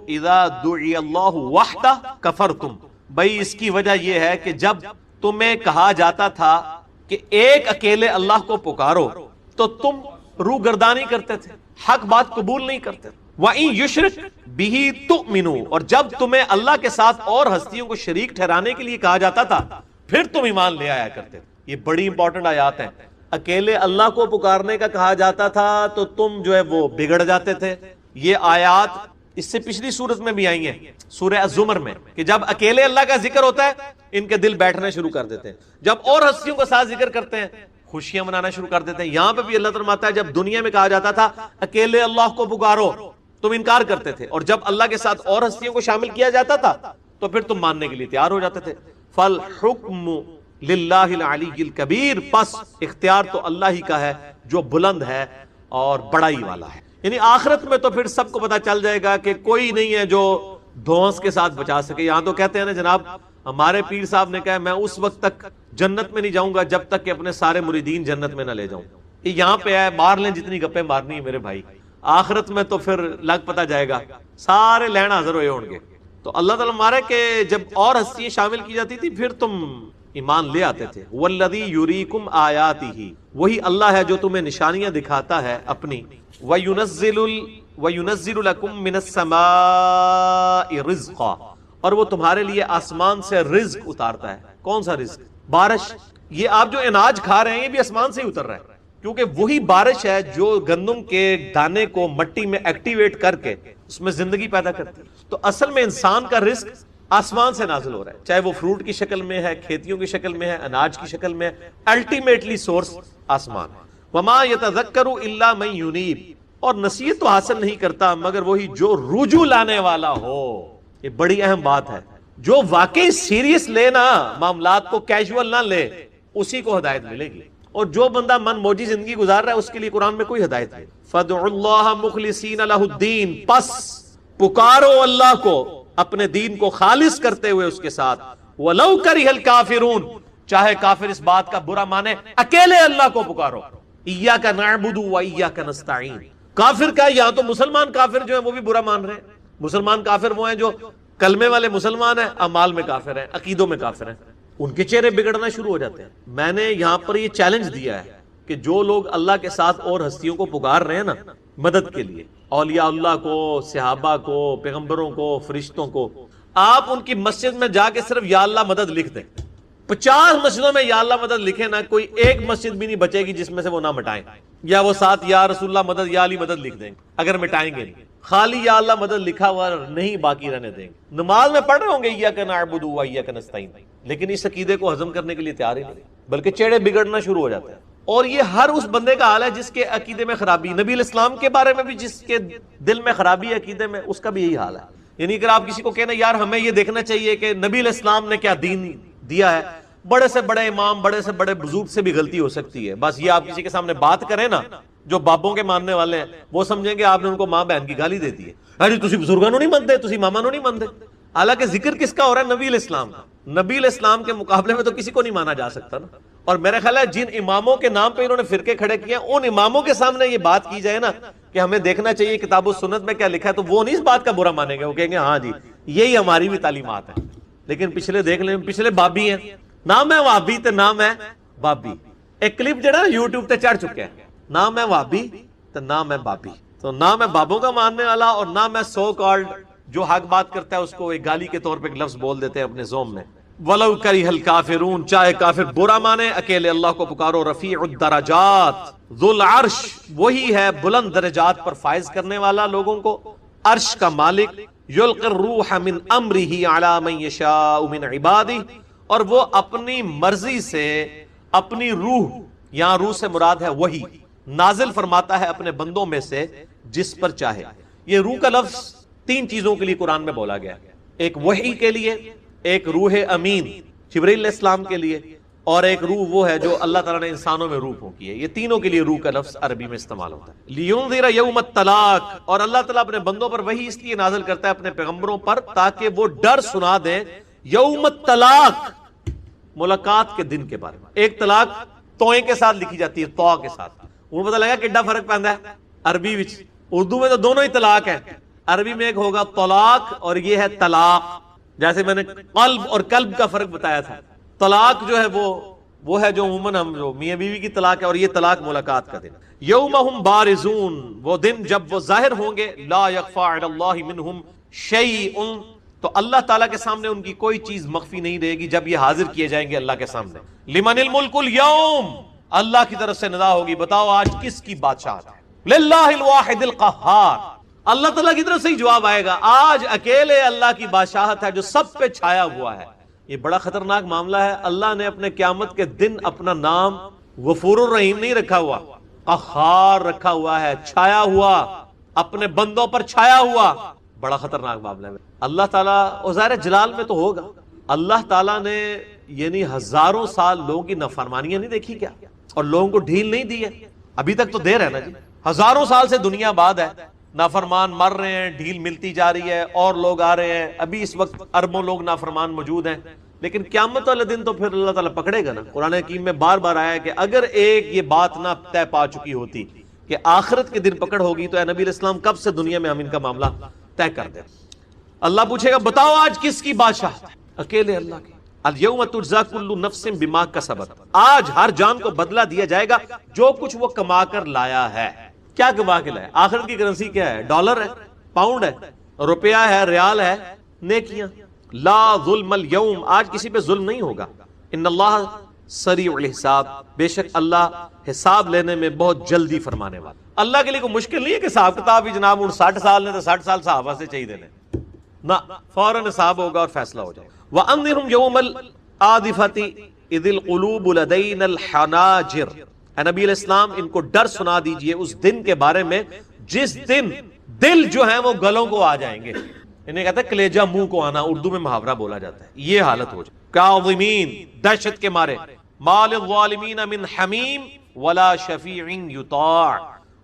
اذا دعی اللہ وحدہ کفرتم، بھائی اس کی وجہ یہ ہے کہ جب تمہیں کہا جاتا تھا کہ ایک اکیلے اللہ کو پکارو تو تم روح گردانی کرتے تھے، حق بات قبول نہیں کرتے۔ وَإِن يُشْرِكْ بِهِ تُؤْمِنُوا، اور جب تمہیں اللہ کے ساتھ اور ہستیوں کو شریک ٹھہرانے کے لیے کہا جاتا تھا پھر تم ایمان لے آیا کرتے تھے۔ یہ بڑی امپورٹنٹ آیات ہیں۔ اکیلے اللہ کو پکارنے کا کہا جاتا تھا تو تم جو ہے وہ بگڑ جاتے تھے۔ یہ آیات اس سے پچھلی سورت میں بھی آئی ہیں، سورہ الزمر میں، کہ جب اکیلے اللہ کا ذکر ہوتا ہے ان کے دل بیٹھنا شروع کر دیتے ہیں، جب اور ہستیوں کے ساتھ ذکر کرتے ہیں خوشیاں منانا شروع کر دیتے ہیں۔ یہاں پہ بھی اللہ تعالیٰ فرماتا ہے جب دنیا میں کہا جاتا تھا اکیلے اللہ کو پکارو تم انکار کرتے تھے، اور جب اللہ کے ساتھ اور ہستیوں کو شامل کیا جاتا تھا تو پھر تم ماننے کے لیے تیار ہو جاتے تھے۔ فالحکم للہ العلی الکبیر، پس اختیار تو اللہ ہی کا ہے جو بلند ہے اور بڑائی والا ہے۔ یعنی آخرت میں تو پھر سب کو پتا چل جائے گا کہ کوئی نہیں ہے جو دھونس کے ساتھ بچا سکے۔ یہاں تو کہتے ہیں نا جناب، ہمارے پیر صاحب نے کہا میں اس وقت تک جنت میں نہیں جاؤں گا جب تک کہ اپنے سارے مریدین جنت میں نہ لے جاؤں۔ یہ یہاں پہ ہے، مار لیں جتنی گپیں مارنی ہے میرے بھائی، آخرت میں تو پھر لگ پتا جائے گا، سارے لین حاضر ہوئے ہوں گے۔ تو اللہ تعالیٰ مارے کہ جب اور ہستیاں شامل کی جاتی تھی پھر تم ایمان لے آتے تھے۔ والذی یریکم آیاتہ، وہی اللہ ہے جو تمہیں نشانیاں دکھاتا ہے اپنی۔ وَيُنَزِّلُ لَكُم مِّنَ السَّمَاءِ رِزْقًا، اور وہ تمہارے لیے آسمان سے رزق اتارتا ہے۔ کون سا رزق؟ بارش۔ یہ آپ جو اناج کھا رہے ہیں یہ بھی آسمان سے ہی اتر رہا ہے، کیونکہ وہی بارش ہے جو گندم کے دانے کو مٹی میں ایکٹیویٹ کر کے اس میں زندگی پیدا کرتی ہے۔ تو اصل میں انسان کا رزق آسمان سے نازل ہو رہا ہے، چاہے وہ فروٹ کی شکل میں ہے، کھیتیوں کی شکل میں ہے، اناج کی شکل میں ہے، الٹیمیٹلی سورس آسمان ہے۔ وَمَا يَتَذَكَّرُ إِلَّا مَن يُنِيبُ، اور نصیحت تو حاصل نہیں کرتا مگر وہی جو رجوع لانے والا ہو۔ یہ بڑی اہم بات ہے، جو واقعی سیریس لے نا، معاملات کو کیجول نہ لے، اسی کو ہدایت ملے گی۔ اور جو بندہ من موجی زندگی گزار رہا ہے اس کے لیے قرآن میں کوئی ہدایت نہیں۔ فَادْعُوا اللَّهَ مُخْلِصِينَ لَهُ الدِّينَ، پس پکارو اللہ کو اپنے دین کو خالص کرتے ہوئے اس کے ساتھ۔ وَلَوْ كَرِهَ الْكَافِرُونَ، چاہے کافر اس بات کا برا مانے، اکیلے اللہ کو پکارو۔ ایاک نعبد و ایاک نستعین. کافر کا یہاں تو مسلمان کافر جو ہیں وہ بھی برا مان رہے ہیں. مسلمان کافر وہ ہیں جو کلمے والے مسلمان ہیں، اعمال میں کافر ہیں، عقیدوں میں کافر ہیں. ان کے چہرے بگڑنا شروع ہو جاتے ہیں. میں نے یہاں پر یہ چیلنج دیا ہے کہ جو لوگ اللہ کے ساتھ اور ہستیوں کو پکار رہے ہیں نا مدد کے لیے، اولیاء اللہ کو، صحابہ کو، پیغمبروں کو، فرشتوں کو، آپ ان کی مسجد میں جا کے صرف یا اللہ مدد لکھ دیں. 50 مسجدوں میں یا اللہ مدد لکھیں نا، کوئی ایک مسجد بھی نہیں بچے گی جس میں سے وہ نہ مٹائیں. یا وہ ساتھ یا رسول اللہ مدد، یا علی مدد لکھ دیں اگر مٹائیں گے نہیں. خالی یا اللہ مدد لکھا ہوا نہیں باقی رہنے دیں گے. نماز میں پڑھ رہے ہوں گے ایاک نعبد و ایاک نستعین، لیکن اس عقیدے کو ہضم کرنے کے لیے تیار ہی نہیں، بلکہ چہرے بگڑنا شروع ہو جاتے ہیں. اور یہ ہر اس بندے کا حال ہے جس کے عقیدے میں خرابی. نبی الاسلام کے بارے میں بھی جس کے دل میں خرابی ہے عقیدے میں، اس کا بھی یہی حال ہے. یعنی اگر آپ کسی کو کہنا یار ہمیں یہ دیکھنا چاہیے کہ نبی الاسلام نے کیا دین دیا ہے، بڑے سے بڑے امام، بڑے سے بڑے بزرگ سے بھی غلطی ہو سکتی ہے. بس یہ آپ کسی کے سامنے بات کریں نا، جو بابوں کے ماننے والے ہیں وہ سمجھیں گے آپ نے ان کو ماں بہن کی گالی دے دی ہے. ارے تسی بزرگوں نہیں مانتے، تسی ماما نہیں مانتے. حالانکہ ذکر کس کا ہو رہا ہے؟ نبی الاسلام کا. نبی الاسلام کے مقابلے میں تو کسی کو نہیں مانا جا سکتا نا. اور میرا خیال ہے جن اماموں کے نام پہ انہوں نے فرقے کھڑے کیے ہیں، ان اماموں کے سامنے یہ بات کی جائے نا کہ ہمیں دیکھنا چاہیے کتاب و سنت میں کیا لکھا ہے، تو وہ نہیں اس بات کا برا مانیں گے. وہ کہیں گے ہاں جی یہی ہماری بھی تعلیمات ہیں. لیکن پچھلے دیکھ لیں، پچھلے بابی ہیں، نام ہے وابی تے نام ہے بابی. ایک کلپ جڑا یوٹیوب تے چڑھ چکے ہیں، نام ہے وابی تے نام ہے بابی. تو نام ہے بابوں کا ماننے والا اور نام ہے سو کالڈ جو حق بات کرتا ہے اس کو ایک گالی کے طور پہ ایک لفظ بول دیتے ہیں اپنے زوم میں. وَلَوْ كَرِهَ الْكَافِرُونَ، چاہے کافر برا مانے، اکیلے اللہ کو پکارو. رفیع الدرجات ذو العرش، وہی ہے بلند درجات پر فائز کرنے والا لوگوں کو، عرش کا مالک. یلقی الروح من امرہ علی من یشاء من عبادہ، اور وہ اپنی مرضی سے اپنی روح، یہاں روح سے مراد ہے وہی، نازل فرماتا ہے اپنے بندوں میں سے جس پر چاہے. یہ روح کا لفظ 3 چیزوں کے لیے قرآن میں بولا گیا ہے. ایک وحی کے لیے، ایک روح امین جبرائیل علیہ السلام کے لیے، اور ایک روح وہ ہے جو اللہ تعالیٰ نے انسانوں میں روح پھونکی ہے. یہ تینوں کے لیے روح کا لفظ عربی میں استعمال ہوتا ہے. لِيُنذِرَ يَوْمَ الطَّلَاقِ، اور اللہ تعالیٰ اپنے بندوں پر وحی اس لیے نازل کرتا ہے اپنے پیغمبروں پر تاکہ وہ ڈر سنا دیں یوم الطلاق، ملاقات کے دن کے بارے میں. ایک طلاق توئیں کے ساتھ لکھی جاتی ہے، تو کے ساتھ. انہوں پتہ لگا کڈا فرق پہنتا ہے عربی وچ. اردو میں تو دونوں ہی طلاق ہیں، عربی میں ایک ہوگا طلاق اور یہ ہے طلاق. جیسے میں نے قلب اور قلب کا فرق بتایا تھا. طلاق جو ہے وہ ہے جو عموماً ہم جو میاں بیوی کی طلاق ہے، اور یہ طلاق ملاقات کا دن. یوم ہم بارزون، وہ دن جب وہ ظاہر ہوں گے. لا یخفی علی اللہ منہم شیء، تو اللہ تعالیٰ کے سامنے ان کی کوئی چیز مخفی نہیں رہے گی جب یہ حاضر کیے جائیں گے اللہ کے سامنے. لمن الملک اليوم، اللہ کی طرف سے ندا ہوگی، بتاؤ آج کس کی بادشاہت ہے. للہ الواحد القہار، اللہ تعالیٰ کی طرف سے ہی جواب آئے گا، آج اکیلے اللہ کی بادشاہت ہے جو سب پہ چھایا ہوا ہے. یہ بڑا خطرناک معاملہ ہے. اللہ نے اپنے قیامت کے دن اپنا نام غفور الرحیم نہیں رکھا ہوا، قہار رکھا ہوا ہے، چھایا ہوا، اپنے بندوں پر چھایا ہوا. بڑا خطرناک معاملہ ہے. اللہ تعالیٰ ظاہر جلال میں تو ہوگا. اللہ تعالیٰ نے یعنی ہزاروں سال لوگوں کی نافرمانیاں نہیں دیکھی کیا، اور لوگوں کو ڈھیل نہیں دی ہے. ابھی تک تو دیر ہے نا جی، ہزاروں سال سے دنیا آباد ہے، نافرمان مر رہے ہیں، ڈھیل ملتی جا رہی ہے، اور لوگ آ رہے ہیں. ابھی اس وقت اربوں لوگ نافرمان موجود ہیں، لیکن قیامت والے دن تو پھر اللہ تعالیٰ پکڑے گا نا. قرآن حکیم میں بار بار آیا ہے کہ اگر ایک یہ بات نہ طے پا چکی ہوتی کہ آخرت کے دن پکڑ ہوگی، تو اے نبی علیہ السلام کب سے دنیا میں ہم ان کا معاملہ طے کر دیں. اللہ پوچھے گا بتاؤ آج کس کی بادشاہت ہے؟ اکیلے اللہ کی. الیوم تجزی کل نفس بما کسبت، آج ہر جان کو بدلہ دیا جائے گا جو کچھ وہ کما کر لایا ہے. کیا کما کے لایا؟ آخرت کی کرنسی کیا ہے؟ ڈالر ہے، پاؤنڈ ہے، روپیہ ہے، ریال ہے، نیکیاں. لا ظلم اليوم، آج کسی پہ ظلم نہیں ہوگا. ان اللہ سریع الحساب، بے شک اللہ حساب لینے میں بہت جلدی فرمانے والا. اللہ کے لیے کوئی مشکل نہیں ہے کہ حساب کتاب بھی جناب 60 سال نے تو 60 سال صحابہ سے چاہیے دینے، نہ فوراً حساب ہوگا اور فیصلہ ہو جائے گا. وَأَنذِرْهُمْ يَوْمَ الْآذِفَةِ إِذِ الْقُلُوبُ لَدَيْنَا الْحَنَاجِرِ، اے نبی علیہ السلام ان کو ڈر سنا دیجئے اس دن کے بارے میں جس دن دل جو ہیں وہ گلوں کو آ جائیں گے. انہیں کہتے ہیں کلیجہ منہ کو آنا، اردو میں محاورہ بولا جاتا ہے. یہ حالت ہو جائے. کاظمین، دہشت کے مارے. ما للظالمین من حمیم ولا شفیع یطاع،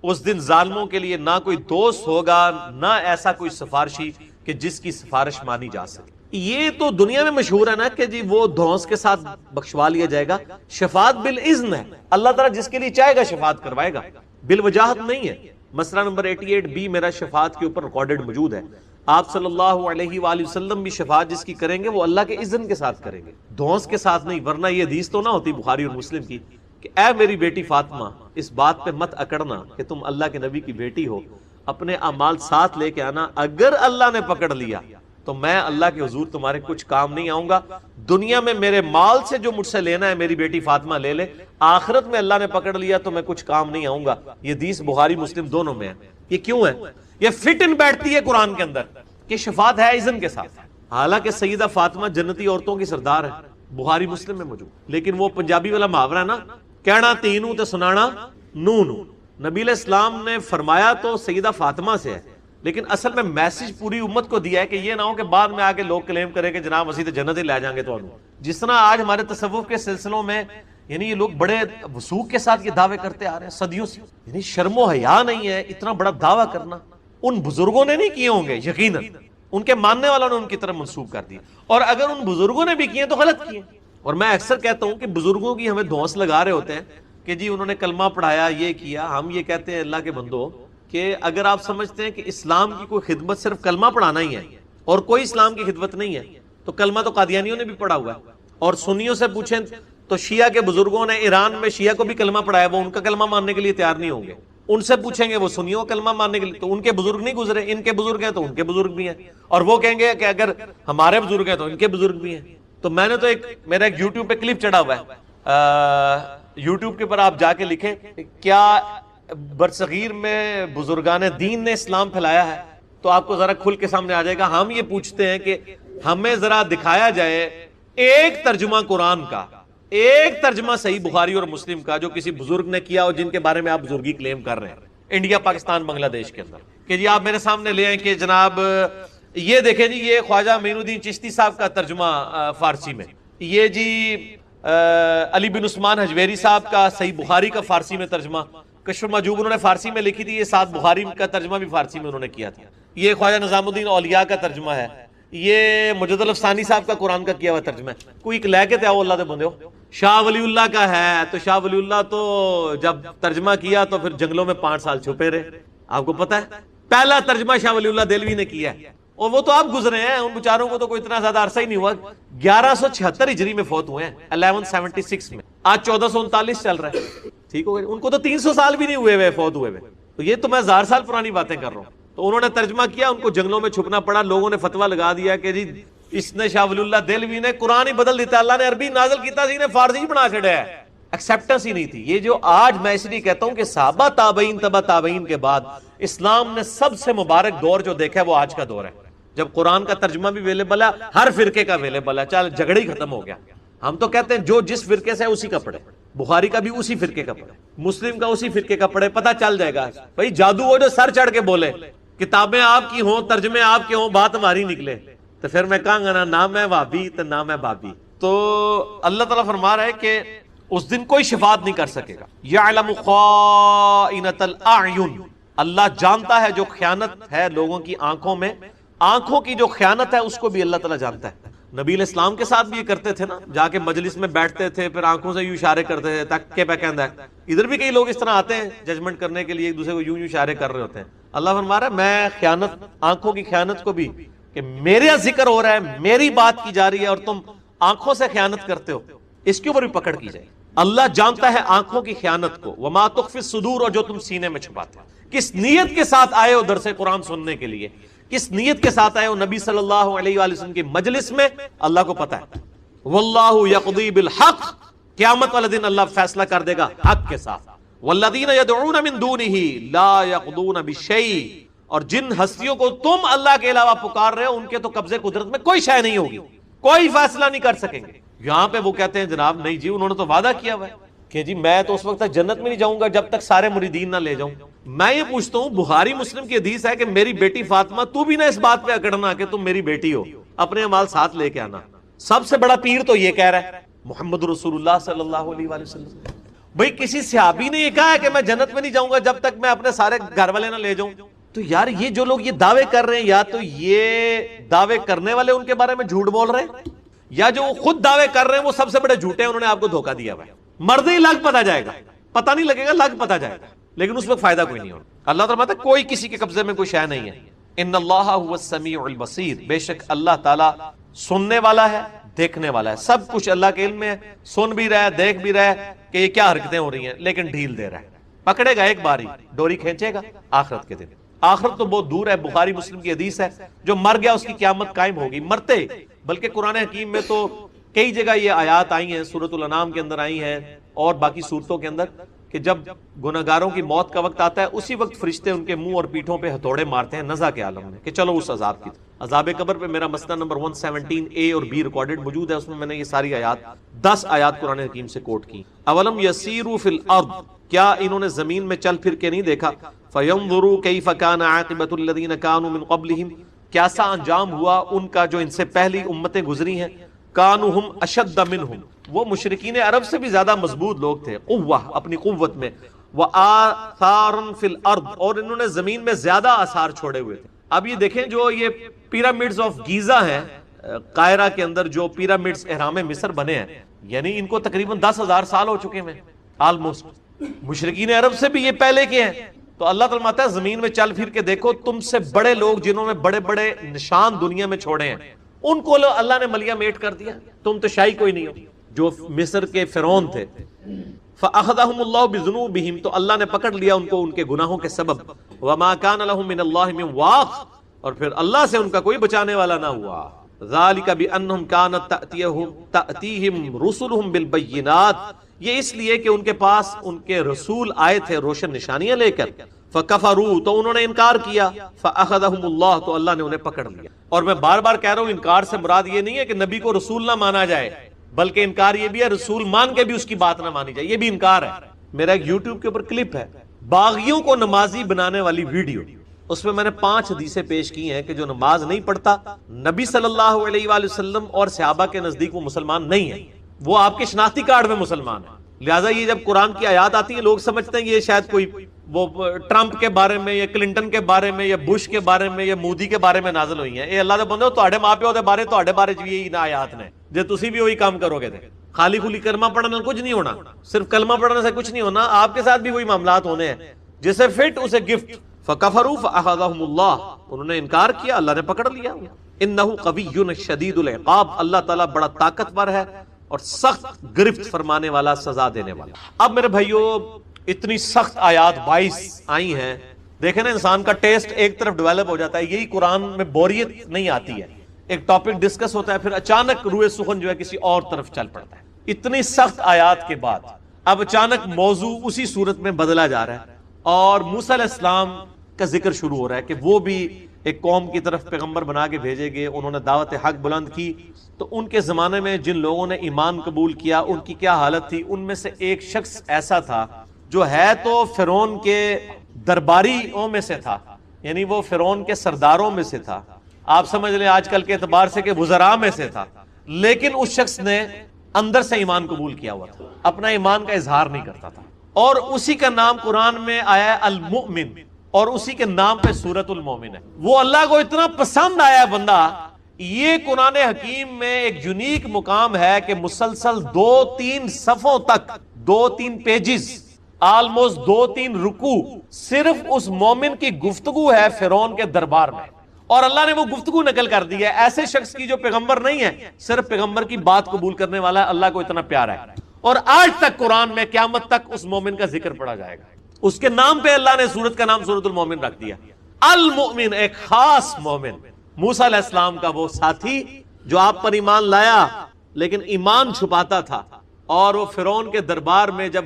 اس دن ظالموں کے لیے نہ کوئی دوست ہوگا، نہ ایسا کوئی سفارشی کہ جس کی سفارش مانی جا سکے. یہ تو دنیا میں مشہور ہے نا کہ جی وہ دھونس کے ساتھ بخشوا لیا جائے گا. شفاعت بالاذن ہے, اللہ تعالیٰ جس کے لیے چاہے گا شفاعت کروائے گا, بالوجاہت نہیں ہے. مسئلہ نمبر 88B میرا شفاعت کے اوپر ریکارڈڈ موجود ہے. آپ صلی اللہ علیہ وآلہ وسلم بھی شفاعت جس کی کریں گے وہ اللہ کے اذن کے ساتھ کریں گے, دھونس کے ساتھ نہیں. ورنہ یہ حدیث تو نہ ہوتی بخاری اور مسلم کی کہ اے میری بیٹی فاطمہ اس بات پہ مت اکڑنا کہ تم اللہ کے نبی کی بیٹی ہو, اپنے اعمال ساتھ لے کے آنا, اگر اللہ نے پکڑ لیا تو میں اللہ کے حضور تمہارے کچھ کام نہیں آؤں گا. دنیا میں میرے مال سے جو مجھ سے لینا ہے میری بیٹی فاطمہ لے لے, آخرت میں اللہ نے پکڑ لیا تو میں کچھ کام نہیں آؤں گا. یہ حدیث بخاری مسلم دونوں میں ہے. یہ کیوں ہے؟ یہ فٹ ان بیٹھتی ہے قرآن کے اندر کہ شفاعت ہے اذن کے ساتھ. حالانکہ سیدہ فاطمہ جنتی عورتوں کی سردار ہے, بخاری مسلم میں موجود. لیکن وہ پنجابی والا محاورہ ہے نا, کہنا تینوں تے سنانا نون. نبی علیہ السلام نے فرمایا تو سیدہ فاطمہ سے ہے, لیکن اصل میں میسج پوری امت کو دیا ہے کہ یہ نہ ہو کہ بعد میں آگے لوگ کلیم کریں کہ جناب اسی تے جنت ہی لے جائیں گے. تو جس طرح آج ہمارے تصوف کے سلسلوں میں یعنی یہ لوگ بڑے وثوق کے ساتھ یہ دعوے کرتے آ رہے ہیں صدیوں سے, یعنی شرم و حیا نہیں ہے اتنا بڑا دعویٰ کرنا. ان بزرگوں نے نہیں کیے ہوں گے, یقیناً ان کے ماننے والوں نے ان کی طرف منسوب کر دیا, اور اگر ان بزرگوں نے بھی کیے تو غلط کیے. اور میں اکثر کہتا ہوں کہ بزرگوں کی ہمیں دھونس لگا رہے ہوتے ہیں کہ جی انہوں نے کلمہ پڑھایا, یہ کیا. ہم یہ کہتے ہیں اللہ کے بندو کہ اگر آپ سمجھتے ہیں کہ اسلام کی کوئی خدمت صرف کلمہ پڑھانا ہی ہے اور کوئی اسلام کی خدمت نہیں ہے, تو کلمہ تو قادیانیوں نے بھی پڑھا ہوا ہے. اور سنیوں سے پوچھیں تو شیعہ کے بزرگوں نے ایران میں شیعہ کو بھی کلمہ پڑھایا, وہ ان کا کلمہ ماننے کے لیے تیار نہیں ہوں گے. ان سے پوچھیں گے وہ سنیوں کا کلمہ ماننے کے لیے, تو ان کے بزرگ نہیں گزرے, ان کے بزرگ ہیں تو ان کے بزرگ بھی ہیں, اور وہ کہیں گے کہ اگر ہمارے بزرگ ہیں تو ان کے بزرگ بھی ہیں. تو میں نے تو میرا ایک یوٹیوب پہ کلپ چڑھا ہوا ہے, یوٹیوب کے اوپر آپ جا کے لکھیں کیا برصغیر میں بزرگان دین نے اسلام پھیلایا ہے, تو آپ کو ذرا کھل کے سامنے آ جائے گا. ہم یہ پوچھتے ہیں کہ ہمیں ذرا دکھایا جائے ایک ترجمہ قرآن کا, ایک ترجمہ صحیح بخاری اور مسلم کا جو کسی بزرگ نے کیا اور جن کے بارے میں آپ بزرگی کلیم کر رہے ہیں انڈیا, پاکستان, بنگلہ دیش کے اندر, کہ جی آپ میرے سامنے لے آئیں کہ جناب یہ دیکھیں جی یہ خواجہ معین الدین چشتی صاحب کا ترجمہ فارسی میں, یہ جی علی بن عثمان حجویری صاحب کا صحیح بخاری کا فارسی میں ترجمہ, کشف مجوب انہوں نے فارسی میں لکھی تھی, یہ ساتھ بخاری کا ترجمہ بھی فارسی میں انہوں نے کیا تھا. یہ خواجہ نظام الدین اولیاء کا ترجمہ ہے, یہ مجد الافسانی صاحب کا قرآن کا کیا ہوا ترجمہ ہے. کوئی ایک لے کے آؤ اللہ دے بندے ہو. شاہ ولی اللہ کا ہے, تو شاہ ولی اللہ تو جب ترجمہ کیا تو پھر جنگلوں میں 5 سال چھپے رہے. آپ کو پتا ہے پہلا ترجمہ شاہ ولی اللہ دہلوی نے کیا ہے, اور وہ تو آپ گزرے ہیں, ان بیچاروں کو تو کوئی اتنا زیادہ عرصہ ہی نہیں ہوا. 1176 ہجری میں فوت ہوئے ہیں, 1176 میں, آج 1439 چل رہا ہے. ٹھیک ہو گیا, ان کو تو 300 سال بھی نہیں ہوئے فوت ہوئے. تو یہ تو میں 1000 سال پرانی باتیں کر رہا ہوں. تو انہوں نے ترجمہ کیا, ان کو جنگلوں میں چھپنا پڑا, لوگوں نے فتویٰ لگا دیا کہ جی اس نے شاہ ولی اللہ دہلوی نے قرآن ہی بدل دیتا, اللہ نے عربی نازل کیتا سی, نے فارسی بنا چھڑا ہے. ایکسیپٹنس ہی نہیں تھی. یہ جو آج میں اس لیے کہتا ہوں کہ صحابہ تابعین تبع تابعین کے بعد اسلام نے سب سے مبارک دور جو دیکھا ہے وہ آج کا دور ہے, جب قرآن کا ترجمہ بھی اویلیبل ہے, ہر فرقے کا اویلیبل ہے. چل جھگڑے ہی ختم ہو گیا. ہم تو کہتے ہیں جو جس فرقے سے ہے اسی کا پڑھے, بخاری کا بھی اسی فرقے کا پڑھے, مسلم کا اسی فرقے کا پڑھے, پتہ چل جائے گا. بھائی جادو وہ جو سر چڑھ کے بولے کتابیں آپ کی ہوں, ترجمے آپ کے ہوں, بات ہماری نکلے, تو پھر میں کہاں گا نہ میں وہابی تو نہ میں بابی. تو اللہ تعالیٰ فرما رہا ہے کہ اس دن کوئی شفاعت نہیں کر سکے گا. یعلم خائنۃ الاعین, اللہ جانتا ہے جو خیانت ہے لوگوں کی آنکھوں میں, آنکھوں کی جو خیانت ہے اس کو بھی اللہ تعالیٰ جانتا ہے. نبی علیہ السلام کے ساتھ بھی یہ کرتے تھے نا, جا کے مجلس میں بیٹھتے تھے, پھر آنکھوں سے یوں اشارے کرتے تھے تک کے پیکند ہے. ادھر بھی کئی لوگ اس طرح آتے ہیں ججمنٹ کرنے کے لیے, ایک دوسرے کو یوں اشارے کر رہے ہوتے ہیں. اللہ فرما رہا ہے میں خیانت, آنکھوں کی خیانت کو بھی, کہ میرا ذکر ہو رہا ہے, میری بات کی جا رہی ہے اور تم آنکھوں سے خیانت کرتے ہو, اس کے اوپر بھی پکڑ کی جائے. اللہ جانتا ہے آنکھوں کی خیانت کو, وما تخفی الصدور, اور جو تم سینے میں چھپاتے. کس نیت کے ساتھ آئے ہو درس قرآن سننے کے لیے, کس نیت کے ساتھ آئے ہو نبی صلی اللہ علیہ وآلہ وسلم کی مجلس میں, اللہ کو پتا ہے. واللہ یقضی بالحق, قیامت والے دن اللہ فیصلہ کر دے گا حق کے ساتھ. والذین یدعون من دونہ لا یقضون بشیء, اور جن ہستیوں کو تم اللہ کے علاوہ پکار رہے ہو ان کے تو قبضے قدرت میں کوئی شے نہیں ہوگی, کوئی فیصلہ نہیں کر سکیں گے. یہاں پہ وہ کہتے ہیں جناب نہیں جی, انہوں نے تو وعدہ کیا ہوا ہے کہ جی میں تو اس وقت تک جنت میں نہیں جاؤں گا جب تک سارے مریدین نہ لے جاؤں. میں یہ پوچھتا ہوں, بخاری مسلم کی حدیث ہے کہ میری بیٹی فاطمہ, تو بھی نہ اس بات پہ اکڑنا کہ تم میری بیٹی ہو, اپنے اعمال ساتھ لے کے آنا. سب سے بڑا پیر تو یہ کہہ رہا ہے محمد رسول اللہ صلی اللہ علیہ وآلہ وسلم. بھئی کسی صحابی نے یہ کہا ہے کہ میں جنت میں نہیں جاؤں گا جب تک میں اپنے سارے گھر والے نہ لے جاؤں, تو یار یہ جو لوگ یہ دعوے کر رہے ہیں، یا تو یہ دعوے کرنے والے ان کے بارے میں جھوٹ بول رہے ہیں، یا جو خود دعوے کر رہے ہیں وہ سب سے بڑے جھوٹے ہیں، انہوں نے آپ کو دھوکہ دیا ہوا ہے. مرد ہی لگ پتا جائے گا، پتہ نہیں لگے گا، لگ پتا جائے گا، لیکن اس میں فائدہ کوئی نہیں ہوگا. اللہ تعالیٰ کہتا ہے کوئی کسی کے قبضے میں کوئی شے نہیں ہے. ان اللہ هو السمیع البصیر، بے شک اللہ تعالیٰ سننے والا ہے، دیکھنے والا ہے. سب کچھ اللہ کے علم میں ہے، سن بھی رہا ہے، دیکھ بھی رہا ہے کہ یہ کیا حرکتیں ہو رہی ہیں، لیکن ڈھیل دے رہا ہے. پکڑے گا ایک باری، ڈوری کھینچے گا آخرت کے دن. آخرت تو بہت دور ہے، بخاری مسلم کی حدیث ہے، جو مر گیا اس کی قیامت قائم ہوگی. مرتے بلکہ قرآن حکیم میں تو کئی جگہ یہ آیات آئی ہیں، سورۃ الانعام کے اندر آئی ہیں اور باقی صورتوں کے اندر، کہ جب گناہگاروں کی موت کا وقت آتا ہے اسی وقت فرشتے ان کے منہ اور پیٹھوں پہ ہتھوڑے مارتے ہیں نزا کے عالم میں، کہ چلو اس عذاب کی. عذاب قبر پہ میرا مسئلہ نمبر 117A اور B ریکارڈڈ موجود ہے، اس میں نے یہ ساری آیات 10 آیات قرآن حکیم سے کوٹ کی. اولم یسیروا فی الارض، کیا انہوں نے زمین میں چل پھر کے نہیں دیکھا، فینظروا کیف کان عاقبۃ الذین کانوا من قبلہم، کیسا انجام ہوا ان کا جو ان سے پہلی امتیں گزری ہیں. کانوا ہم اشد منہم، وہ مشرکین عرب سے بھی زیادہ مضبوط لوگ تھے، قوہ اپنی قوت میں، وآثارا فی الارض، اور انہوں نے زمین میں زیادہ آثار چھوڑے ہوئے تھے. اب یہ دیکھیں جو یہ پیرامڈز آف گیزا ہیں قاہرہ کے اندر، جو پیرامڈز اہرام مصر بنے ہیں، یعنی ان کو تقریباً 10,000 سال ہو چکے ہیں آلموسٹ. مشرکین عرب سے بھی یہ پہلے کے ہیں. تو اللہ تعالیٰ ماتا ہے زمین میں چل پھر کے دیکھو، تم سے بڑے لوگ جنہوں نے بڑے بڑے نشان دنیا میں چھوڑے ہیں ان کو اللہ نے ملیا میٹ کر دیا. تم تو شاہی کوئی نہیں ہو. جو مصر کے فرعون تھے، فَأَخَذَهُمُ اللَّهُ بِذُنُوبِهِمْ، تو اللہ نے پکڑ لیا ان کو ان کے گناہوں کے سبب. وَمَا كَانَ لَهُم مِّنَ اللَّهِ مِن وَاقٍ، اور پھر اللہ سے ان کا کوئی بچانے والا نہ ہوا. ذَلِكَ بِأَنَّهُمْ كَانَتْ تَأْتِيهِمْ رُسُلُهُم بِالْبَيِّنَاتِ، یہ اس لیے کہ ان کے پاس ان کے رسول آئے تھے روشن نشانیاں لے کر. فَكَفَرُوا، تو انہوں نے انکار کیا. فَأَخَذَهُمُ اللَّهُ، تو اللہ نے انہیں پکڑ لیا. اور میں بار بار کہہ رہا ہوں انکار سے مراد یہ نہیں ہے کہ نبی کو رسول نہ مانا جائے، بلکہ انکار یہ بھی ہے رسول مان کے بھی اس کی بات نہ مانی جائے، یہ بھی انکار ہے. میرا ایک یوٹیوب کے اوپر کلپ ہے باغیوں کو نمازی بنانے والی ویڈیو، اس میں نے 5 حدیثیں پیش کی ہیں کہ جو نماز نہیں پڑھتا نبی صلی اللہ علیہ وآلہ وسلم اور صحابہ کے نزدیک وہ مسلمان نہیں ہے، وہ آپ کے شناختی کارڈ میں مسلمان ہے. لہٰذا یہ جب قرآن کی آیات آتی ہیں لوگ سمجھتے ہیں یہ شاید کوئی وہ ٹرمپ کے بارے میں یا کلنٹن کے بارے میں یا بش کے بارے میں یا مودی کے بارے میں نازل ہوئی ہیں. اے اللہ دے بندو، تہاڈے ماں پیو دے بارے تہاڈے بارے چ بھی نہ آیات نے، جے تسی بھی وہی کام کرو گے تے خالی خلی کلمہ پڑھنے کچھ نہیں ہونا، صرف کلمہ پڑھنے سے کچھ نہیں ہونا، آپ کے ساتھ بھی وہی معاملات ہونے ہیں. جسے فٹ اسے گفٹ. فَكَفَرُوا فَأَخَذَهُمُ اللَّهُ، انہوں نے انکار کیا، اللہ نے پکڑ لیا. إِنَّهُ قَوِيٌّ شَدِيدُ الْعِقَابِ، اللہ تعالیٰ بڑا طاقتور ہے اور سخت گرفت فرمانے والا، سزا دینے والا. اب میرے بھائیو اتنی سخت آیات 22 آئی ہیں، دیکھیں نا انسان کا ٹیسٹ ایک طرف ڈیولپ ہو جاتا ہے. یہی قرآن میں بوریت نہیں آتی ہے، ایک ٹاپک ڈسکس ہوتا ہے پھر اچانک روئے سخن جو ہے کسی اور طرف چل پڑتا ہے. اتنی سخت آیات کے بعد اب اچانک موضوع اسی صورت میں بدلا جا رہا ہے اور موسیٰ علیہ السلام کا ذکر شروع ہو رہا ہے کہ وہ بھی ایک قوم کی طرف پیغمبر بنا کے بھیجے گئے، انہوں نے دعوت حق بلند کی. تو ان کے زمانے میں جن لوگوں نے ایمان قبول کیا ان کی کیا حالت تھی؟ ان میں سے ایک شخص ایسا تھا جو ہے تو فرعون کے درباریوں میں سے تھا، یعنی وہ فرعون کے سرداروں میں سے تھا، آپ سمجھ لیں آج کل کے اعتبار سے کہ وزراء میں سے تھا. لیکن اس شخص نے اندر سے ایمان قبول کیا ہوا تھا، اپنا ایمان کا اظہار نہیں کرتا تھا، اور اسی کا نام قرآن میں آیا ہے المؤمن، اور اسی کے نام پہ سورۃ المومن ہے. وہ اللہ کو اتنا پسند آیا بندہ، یہ قرآن حکیم میں ایک یونیک مقام ہے کہ مسلسل 2-3 صفوں تک 2-3 پیجز آلموسٹ 2-3 رکوع صرف اس مومن کی گفتگو ہے فرعون کے دربار میں، اور اللہ نے وہ گفتگو نقل کر دی ہے ایسے شخص کی جو پیغمبر نہیں ہے، صرف پیغمبر کی بات قبول کرنے والا ہے. اللہ کو اتنا پیارا ہے اور آج تک قرآن میں قیامت تک اس مومن کا ذکر پڑھا جائے گا. اس کے نام پہ اللہ نے سورت کا نام سورۃ المومن رکھ دیا. المؤمن، ایک خاص مومن، موسیٰ علیہ السلام کا وہ ساتھی جو آپ پر ایمان لایا لیکن ایمان چھپاتا تھا، اور وہ فرعون کے دربار میں جب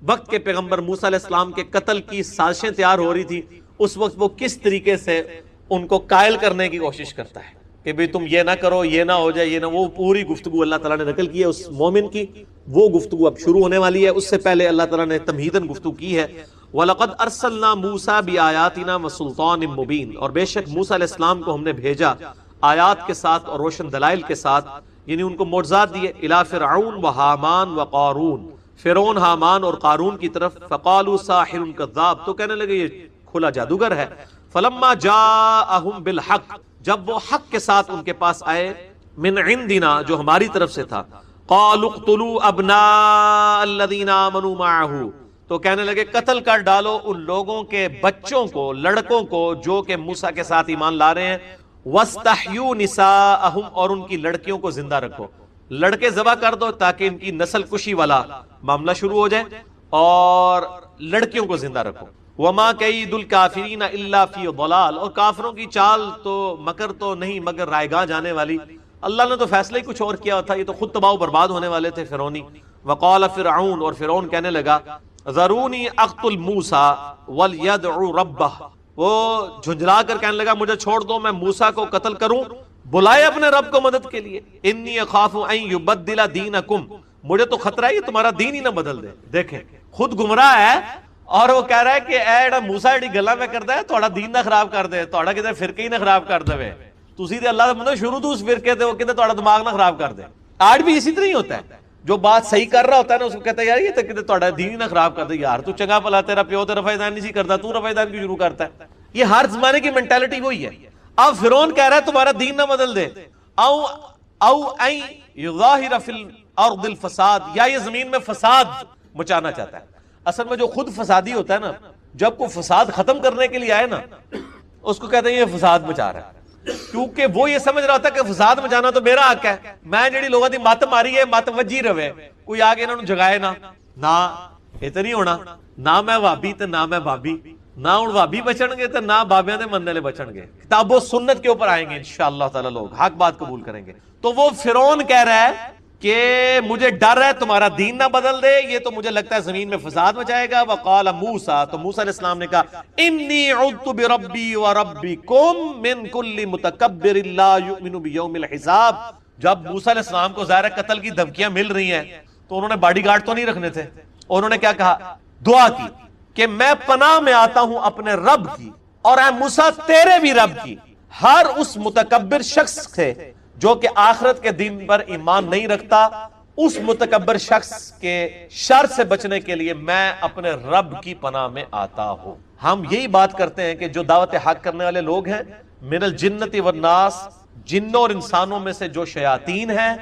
وقت کے پیغمبر موسیٰ علیہ السلام کے قتل کی سازشیں تیار ہو رہی تھی، اس وقت وہ کس طریقے سے ان کو قائل کرنے کی کوشش کرتا ہے کہ بھئی تم یہ نہ کرو، یہ نہ ہو جائے، یہ نہ، وہ پوری گفتگو اللہ تعالیٰ نے نقل کی ہے اس مومن کی. وہ گفتگو اب شروع ہونے والی ہے، اس سے پہلے اللہ تعالیٰ نے تمہیداً گفتگو کی ہے. وَلَقَدْ أَرْسَلْنَا مُوسَىٰ بِآيَاتِنَا وَسُلْطَانٍ مُبِينٍ، اور بے شک موسیٰ علیہ السلام کو ہم نے بھیجا آیات کے ساتھ اور روشن دلائل کے ساتھ، یعنی ان کو معجزات دیے. إِلَىٰ فِرْعَوْنَ وَحَامَانَ وَقَارُونَ، فرعون، حامان اور قارون کی طرف. فَقَالُوا سَاحِرٌ كَذَّابٌ، تو کہنے لگے یہ کھلا جادوگر ہے. فلما جاءہم بالحق، جب وہ حق کے ساتھ ان کے پاس آئے، من عندنا جو ہماری طرف سے تھا، قالوا اقتلوا ابناء الذین آمنوا معہ، تو کہنے لگے قتل کر ڈالو ان لوگوں کے بچوں کو، لڑکوں کو جو کہ موسیٰ کے ساتھ ایمان لا رہے ہیں، واستحیوا نساءہم، اور ان کی لڑکیوں کو زندہ رکھو، لڑکے ذبح کر دو تاکہ ان کی نسل کشی والا معاملہ شروع ہو جائے، اور لڑکیوں کو زندہ رکھو۔ وما کید الکافرین الا فی ضلال، اور کافروں کی چال تو مکر تو نہیں مگر رائیگاں جانے والی، اللہ نے تو فیصلہ ہی کچھ اور کیا تھا، یہ تو خود تباہ و برباد ہونے والے تھے فرعونی۔ وقال فرعون، اور فرعون کہنے لگا، ذرونی اقتل موسیٰ ولیدع ربہ، وہ جھنجھلا کر کہنے لگا مجھے چھوڑ دو، میں موسیٰ کو قتل کروں، بلائے اپنے رب کو مدد کے لیے، انی اخاف ان یبدل دینکم، مجھے تو خطرہ ہے یہ تمہارا دین ہی نہ بدل دے۔ دیکھیں خود گمراہ ہے اور وہ کہہ رہا ہے کہ اے ایڑا موسیٰ ایڑی گلا میں کردا ہے تہاڈا دین نہ خراب کر دے، تہاڈا کدھر فرقے ہی نہ خراب کر دے، تسی تے اللہ دا بندہ شروع تو اس فرقے تے، وہ کدھر تہاڈا دماغ نہ خراب کر دے۔ آج بھی اسی طرح ہی ہوتا ہے، جو بات صحیح کر رہا ہوتا ہے نا اس کو کہتا ہے یار یہ تو کدھر تہاڈا دین ہی نہ خراب کر دے، یار تو چنگا بھلا تیرا پیو تے رفع دان نہیں سی کرتا، تو رفع دان کیوں شروع کرتا ہے؟ یہ ہر زمانے کی مینٹالٹی وہی ہے۔ اب فرعون کہہ رہا ہے تمہارا دین نہ بدل دے، او ان یظاہر فی الارض الفساد، یا یہ زمین میں فساد مچانا چاہتا ہے۔ اصل میں جو خود فسادی ہوتا ہے نا، جب کوئی فساد ختم کرنے کے لیے آئے نا اس کو کہتے ہیں یہ فساد مچا رہا ہے، کیونکہ وہ یہ سمجھ رہا ہوتا ہے کہ فساد مچانا تو میرا حق ہے، میں جڑی لوگوں دی مت ماری ہے مت وجی رہے، کوئی آگے انہوں نے جگائے نہ یہ تو نہیں ہونا، نہ میں وابی تے نہ میں بابی، نہ ہوں وابی بچن گے تے نہ بابیاں دے مننے لے بچن گے، کتاب و سنت کے اوپر آئیں گے انشاءاللہ تعالی، لوگ حق بات قبول کریں گے۔ تو وہ فرعون کہہ رہا ہے کہ مجھے ڈر ہے تمہارا دین نہ بدل دے، یہ تو مجھے لگتا ہے زمین میں فساد مچائے گا۔ وقال موسیٰ، تو موسیٰ علیہ السلام نے کہا انی عذت بربی وربکم من کل متکبر لا یؤمن بیوم الحساب۔ جب موسیٰ علیہ السلام کو ظاہر قتل کی دھمکیاں مل رہی ہیں تو انہوں نے باڈی گارڈ تو نہیں رکھنے تھے، انہوں نے کیا کہا؟ دعا کی کہ میں پناہ میں آتا ہوں اپنے رب کی، اور اے موسیٰ تیرے بھی رب کی، ہر اس متکبر شخص سے جو کہ آخرت کے دن پر ایمان نہیں رکھتا، اس متکبر شخص کے شر سے بچنے کے لیے میں اپنے رب کی پناہ میں آتا ہوں۔ ہم یہی بات کرتے ہیں کہ جو دعوت حق کرنے والے لوگ ہیں، من الجنت والناس، جنوں اور انسانوں میں سے جو شیاطین ہیں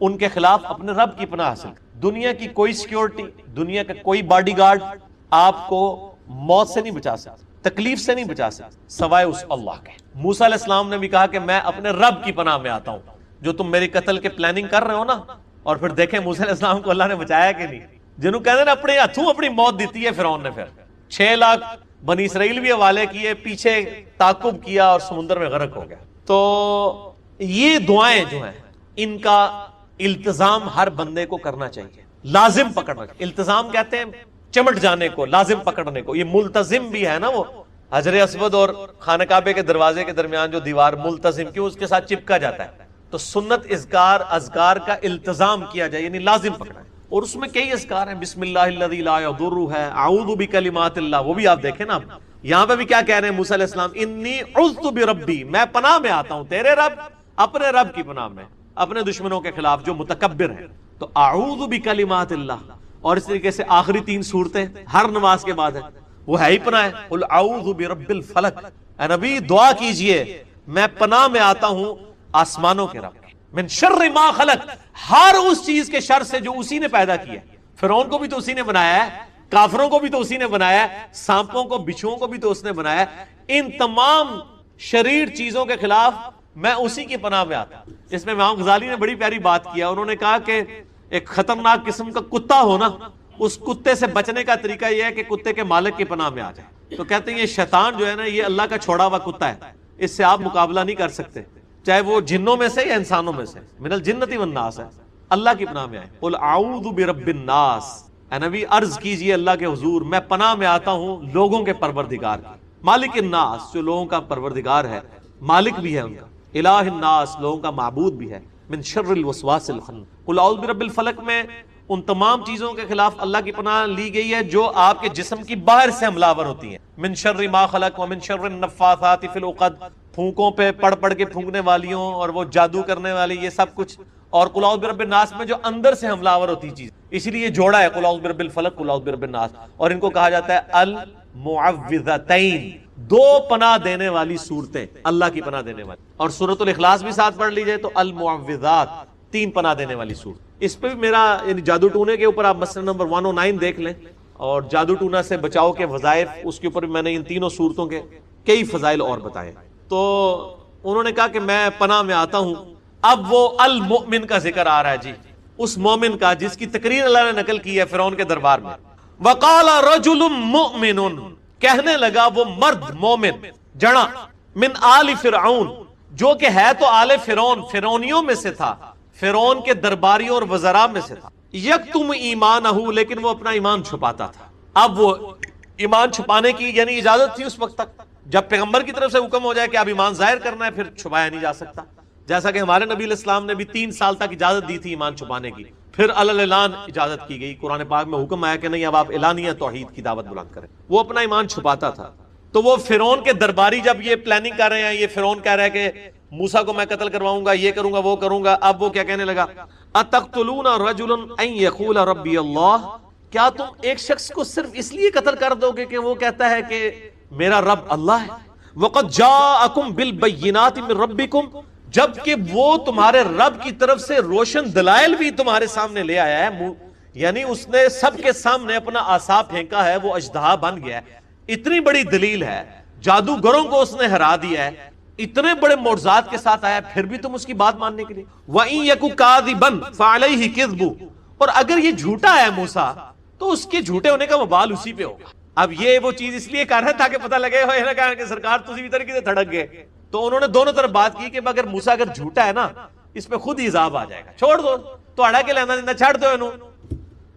ان کے خلاف اپنے رب کی پناہ حاصل۔ دنیا کی کوئی سیکیورٹی، دنیا کا کوئی باڈی گارڈ آپ کو موت سے نہیں بچا سکتا، تکلیف سے نہیں بچا سکتا سوائے اس اللہ کے۔ موسیٰ علیہ السلام نے بھی کہا کہ میں اپنے رب کی پناہ میں آتا ہوں، جو تم میری قتل کے پلاننگ کر رہے ہو نا، اور پھر دیکھیں موسیٰ علیہ السلام کو اللہ نے بچایا کہ نہیں، جنہوں کہتے ہیں اپنے ہاتھوں اپنی موت دیتی ہے فرعون نے، پھر 6 لاکھ بنی اسرائیل بھی حوالے کیے، پیچھے تعقب کیا اور سمندر میں غرق ہو گیا۔ تو یہ دعائیں جو ہیں ان کا التزام ہر بندے کو کرنا چاہیے، لازم پکڑنا چاہیے۔ التزام کہتے ہیں چمٹ جانے کو، لازم پکڑنے کو۔ یہ ملتزم بھی ہے نا، وہ حجر اسود اور خانہ کعبے کے دروازے کے درمیان جو دیوار، ملتزم کیوں اس کے ساتھ چپکا جاتا ہے، تو سنت اذکار کا التزام کیا جائے، یعنی لازم پکڑنا ہے۔ اور اس میں کئی اذکار ہیں، بسم اللہ الذی لا یضر ہے، اعوذ بکلمات اللہ، وہ بھی آپ دیکھیں نا۔ یہاں پہ بھی کیا کہہ رہے ہیں موسیٰ علیہ السلام؟ انی عذت بربی، میں پناہ میں آتا ہوں تیرے رب، اپنے رب کی پناہ میں، اپنے دشمنوں کے خلاف جو متکبر ہیں۔ تو اعوذ بکلمات اللہ، اور اس طریقے سے آخری 3 صورتیں ہر نماز کے بعد ہیں، وہ ہے ہی پناہ ہے۔ قل اعوذ برب الفلق، اے نبی دعا کیجئے میں پناہ میں آتا ہوں آسمانوں کے رب، من شر ما خلق، ہر اس چیز کے شر سے جو اسی نے پیدا کیا۔ فرعون کو بھی تو اسی نے بنایا ہے، کافروں کو بھی تو اسی نے بنایا ہے، سانپوں کو، بچھوؤں کو بھی تو اس نے بنایا ہے۔ ان تمام شریر چیزوں کے خلاف میں اسی کی پناہ میں آتا ہوں۔ اس میں امام غزالی نے بڑی پیاری بات کیا، انہوں نے کہا کہ ایک خطرناک قسم کا کتا ہونا، اس کتے سے بچنے کا طریقہ یہ ہے کہ کتے کے مالک کی پناہ میں آ جائے۔ تو کہتے ہیں یہ شیطان جو ہے نا، یہ اللہ کا چھوڑا ہوا کتا ہے، اس سے آپ مقابلہ نہیں کر سکتے، چاہے وہ جنوں میں سے یا انسانوں میں سے، من الجنت والناس ہے، اللہ کی پناہ میں آئے۔ قل اعوذ برب الناس، اے نبی عرض کیجئے اللہ کے حضور میں پناہ میں آتا ہوں لوگوں کے پروردگار کی، مالک الناس جو لوگوں کا پروردگار ہے، مالک بھی ہے ان کا، الہ الناس لوگوں کا معبود بھی ہے، من شر الوسواس الخناس۔ قل اعوذ برب الفلق میں ان تمام چیزوں کے خلاف اللہ کی پناہ لی گئی ہے جو آپ کے جسم کی باہر سے حملہ آور ہوتی ہیں، من شر ما خلق ومن شر النفاثات فی العقد، پھونکوں پہ پڑھ کے پھونکنے والیوں اور وہ جادو کرنے والی، یہ سب کچھ۔ اور قل اعوذ برب الناس میں جو اندر سے حملہ آور ہوتی چیز، اسی لیے جوڑا ہے قل اعوذ برب الفلق قل اعوذ برب الناس، اور ان کو کہا جاتا ہے المعوذتین، دو پناہ دینے والی صورتیں، اللہ کی پناہ دینے والی، اور سورۃ الاخلاص بھی ساتھ پڑھ لیجئے تو المعوذات، 3 پناہ دینے والی صورت۔ اس پہ بھی میرا یعنی جادو ٹونے کے اوپر آپ مسئلہ نمبر 109 دیکھ لیں، اور جادو ٹونا سے بچاؤ کے وظائف، اس کے اوپر بھی میں نے ان تینوں صورتوں کے کئی فضائل اور بتائے۔ تو انہوں نے کہا کہ میں پناہ میں آتا ہوں۔ اب وہ المؤمن کا ذکر آ رہا ہے جی، اس مومن کا جس کی تقریر اللہ نے نقل کی ہے فرعون کے دربار میں۔ وقال رجل مؤمن، کہنے لگا وہ مرد مومن جڑا، من آل فرعون، جو کہ ہے تو آل فرعون، فرعونیوں میں سے تھا، فرعون کے درباریوں اور وزراء میں سے تھا، یکتم ایمانہ، لیکن وہ اپنا ایمان چھپاتا تھا۔ اب وہ ایمان چھپانے کی یعنی اجازت تھی اس وقت تک، جب پیغمبر کی طرف سے حکم ہو جائے کہ اب ایمان ظاہر کرنا ہے پھر چھپایا نہیں جا سکتا، جیسا کہ ہمارے نبی علیہ السلام نے بھی 3 سال تک اجازت دی تھی ایمان چھپانے کی، پھر اعلان اجازت کی گئی، قرآن پاک میں حکم آیا کہ نہیں اب آپ اعلانیہ توحید کی دعوت بلند کریں۔ وہ اپنا ایمان چھپاتا تھا۔ تو وہ فرعون کے درباری جب یہ پلاننگ کر رہے ہیں، یہ فرعون کہہ رہا ہے کہ موسیٰ کو میں قتل کرواؤں گا، یہ کروں گا وہ کروں گا، اب وہ کیا کہنے لگا، اتقتلون رجلا ان یقول ربی اللہ، کیا تم ایک شخص کو صرف اس لیے قتل کر دو گے کہ وہ کہتا ہے کہ میرا رب اللہ ہے، وقد جاءکم بالبینات من ربکم، جبکہ وہ تمہارے رب کی طرف سے روشن دلائل بھی تمہارے سامنے لے آیا ہے، یعنی اس نے سب کے سامنے اپنا عصا پھینکا ہے، وہ اژدہا بن گیا ہے، اتنی بڑی دلیل ہے، جادوگروں کو اس نے ہرا دیا ہے، اتنے بڑے معجزات کے ساتھ آیا، پھر بھی تم اس کی بات ماننے کے لیے۔ وَإِن يَكُ كَاذِبًا فَعَلَيْهِ كِذْبُ، اور اگر یہ جھوٹا ہے موسیٰ تو اس کے جھوٹے ہونے کا وبال اسی پہ ہوگا۔ اب یہ وہ چیز اس لیے کر رہے تاکہ پتہ لگے ہوئے نہ کہا کہ سرکار تسی بھی طریقے سے تھڑک گئے، تو انہوں نے دونوں طرف بات کی کہ اگر موسیٰ اگر جھوٹا ہے نا اس پہ خود ہی عذاب آ جائے گا، چھوڑ دو تہاڈا کے لینا دینا، چھڑ دو انہوں،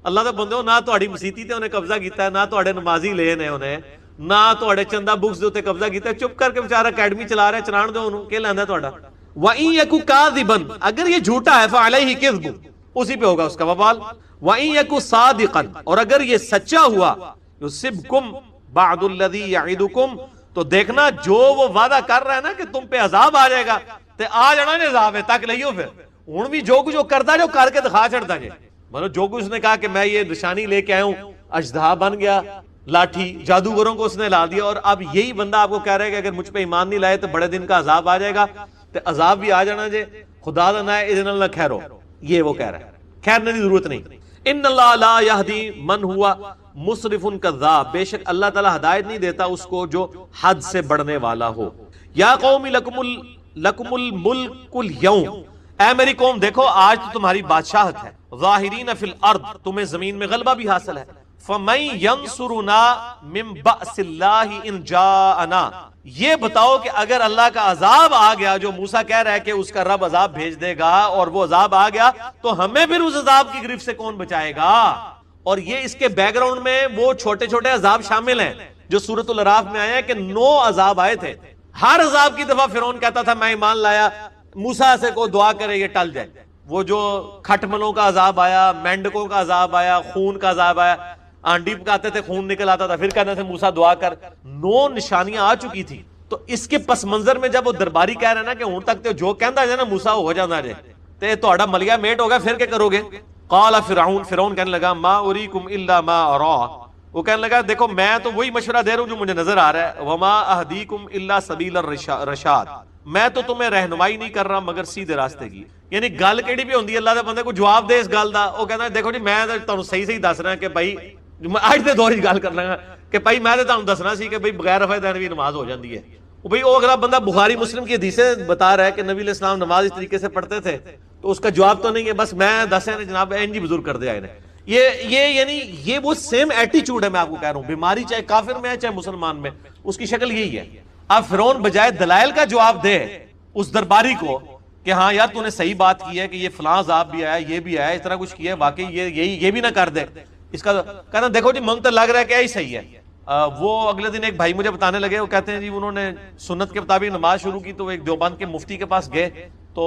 اللہ دے بندو، نہ تہاڈی مسیتی تے انہیں قبضہ کیتا ہے، نہ تہاڈے نمازی لے نے انہیں، نہ تہاڈے چندہ بکس دے اوتے قبضہ کیتا ہے، چپ کر کے بیچارہ اکیڈمی چلا رہا ہے، چلان دو انہوں، کہ لیندا تہاڈا۔ وَإِن يَكُ كَاذِبًا، اگر یہ جھوٹا ہے فَعَلَيْهِ كِذْبُ، اسی پہ ہوگا اس کا وبال۔ وَإِن يَكُ صَادِقًا، اور اگر یہ سچا ہوا، يُصِبْكُمْ بَعْضُ الَّذِي يَعِدُكُمْ، تو دیکھنا جو وہ وعدہ کر رہا ہے نا کہ تم پہ عذاب آ جائے گا، تے آ جانا نے عذاب ہے تک لئیو، پھر ہن بھی جو کچھ کردا جو کر کے دکھا چھڑدا جے، مطلب جو کچھ اس نے کہا کہ میں یہ نشانی لے کے آیا ہوں، اژدہا بن گیا، لاٹھی، جادوگروں کو اس نے لا دیا، اور اب یہی بندہ آپ کو کہہ رہا ہے کہ اگر مجھ پہ ایمان نہیں لائے تو بڑے دن کا عذاب آ جائے گا، تے عذاب بھی آ جانا جے، خدا دا نہ ہے اذن اللہ خیرو، یہ وہ کہہ رہا ہے، خیر نہیں ضرورت نہیں۔ ان اللہ لا یہدی من ہوا مسرف کذاب، بے شک اللہ تعالی ہدایت نہیں دیتا اس کو جو حد سے بڑھنے والا ہو۔ یا قوم لکم الملک اليوم، اے میری قوم دیکھو آج تو تمہاری بادشاہت ہے، ظاہرین فی الارض، تمہیں زمین میں غلبہ بھی حاصل ہے، فَمَن يَنصُرُنَا مِن بَأْسِ اللَّهِ إِن جَاءَنَا، یہ بتاؤ کہ اگر اللہ کا عذاب آ گیا، جو موسیٰ کہہ رہا ہے کہ اس کا رب عذاب بھیج دے گا، اور وہ عذاب آ گیا تو ہمیں پھر اس عذاب کی گرفت سے کون بچائے گا؟ اور یہ اس کے بیک گراؤنڈ میں وہ چھوٹے چھوٹے عذاب شامل ہیں جو سورۃ الاعراف میں آیا ہے کہ 9 عذاب آئے تھے، ہر عذاب کی دفعہ فرعون کہتا تھا میں ایمان لایا، موسیٰ سے کو دعا کرے یہ ٹل جائے۔ وہ جو کھٹملوں کا عذاب آیا، مینڈکوں کا عذاب آیا، خون کا عذاب آیا، آنڈی پکاتے تھے خون نکل آتا تھا، پھر کہتے تھے موسیٰ دعا کر، 9 نشانیاں آ چکی تھی۔ تو اس کے پس منظر میں جب وہ درباری کہہ رہے ہیں نا کہ ہوں تک جو کہندا ہے نا موسیٰ ہو جانا جائے تے تہاڈا ملیا میٹ ہوگا، پھر کیا کرو گے؟ قال فرعون کہنے لگا ما اریکم الا ما ارا، وہ کہنے لگا دیکھو میں تو وہی مشورہ دے رہا ہوں جو مجھے نظر آ رہا ہے، وما اہدیکم الا سبیل الرشاد، میں تو تمہیں رہنمائی نہیں کر رہا مگر سیدھے راستے کی۔ یعنی گل کیڑی بھی ہوندی ہے اللہ دے بندے کو جواب دے اس گل دا، وہ کہندا دیکھو جی میں تانوں صحیح دس رہا کہ بھائی اج دے دور وچ گل کر لگا کہ بھائی میں تانوں دسنا سی کہ بھائی بغیر رفع دین بھی نماز ہو جاندی ہے۔ وہ بھائی وہ اگلا بندہ بخاری مسلم کی حدیثیں بتا رہا ہے کہ نبی علیہ السلام نماز اس طریقے سے پڑھتے تھے، تو اس کا جواب تو نہیں ہے، بس میں دسے جناب جی بزرگ کر دیا انہیں۔ یہ یعنی یہ وہ سیم ایٹیچیوڈ ہے، میں آپ کو کہہ رہا ہوں، بیماری چاہے کافر میں ہے چاہے مسلمان میں، اس کی شکل یہی ہے۔ اب فرعون بجائے دلائل کا جواب دے اس درباری کو کہ ہاں یار تو نے صحیح بات کی ہے کہ یہ فلاں عذاب بھی آیا، یہ بھی آیا، اس طرح کچھ کیا ہے، واقعی یہ بھی نہ کر دے، اس کا کہنا دیکھو جی من تو لگ رہا ہے کہ یہی صحیح ہے۔ وہ اگلے دن ایک بھائی مجھے بتانے لگے، وہ کہتے ہیں جی انہوں نے سنت کے مطابق نماز شروع کی تو وہ ایک دیوبند کے مفتی کے پاس گئے، تو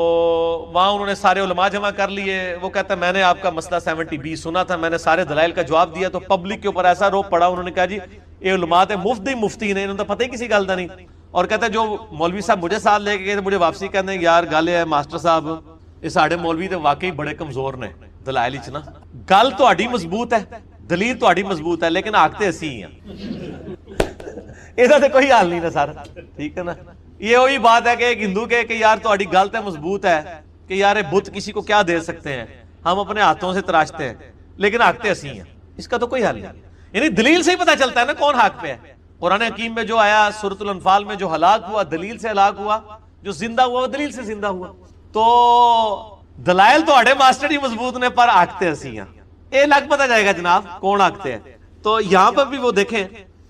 وہاں انہوں نے سارے علماء جمع کر لیے، وہ کہتا ہے میں نے آپ کا مسئلہ 70B سنا تھا، میں نے سارے دلائل کا جواب دیا، تو پبلک کے اوپر ایسا روپ پڑا، انہوں نے کہا جی یہ علماء تے مفتی نے، انہوں نے پتہ ہی کسی گل دا نہیں۔ اور کہتا ہے جو مولوی صاحب مجھے ساتھ لے کے گئے تھے مجھے واپسی کہنے یار گل ہے ماسٹر صاحب یہ ساڑھے مولوی تے واقعی بڑے کمزور نے دلائل وچ نا، گل تہاڈی مضبوط ہے، دلیل تہاڈی مضبوط ہے، لیکن آکھتے اسی ہیں۔ ਇਹਦਾ ਤੇ ਕੋਈ ਹਾਲ ਨਹੀਂ ਨਾ ਸਰ, ٹھیک ہے نا. یہ وہی بات ہے کہ ایک ہندو کے کہ یار تہاڈی گل تے مضبوط ہے کہ یار بت کسی کو کیا دے سکتے ہیں, ہم اپنے ہاتھوں سے تراشتے ہیں لیکن حق تے اسی ہیں, اس کا تو کوئی حل نہیں. یعنی دلیل سے ہی پتہ چلتا ہے نا کون حق پہ ہے. قرآن حکیم میں جو آیا سورۃ الانفال میں جو ہلاک ہوا دلیل سے ہلاک ہوا, جو زندہ ہوا وہ دلیل سے زندہ ہوا. تو دلائل تو اڑے ماسٹر ہی مضبوط نے پر حق تے اسی ہیں. یہ لگ پتہ جائے گا جناب کون حق تے ہے. تو یہاں پر بھی وہ دیکھیں,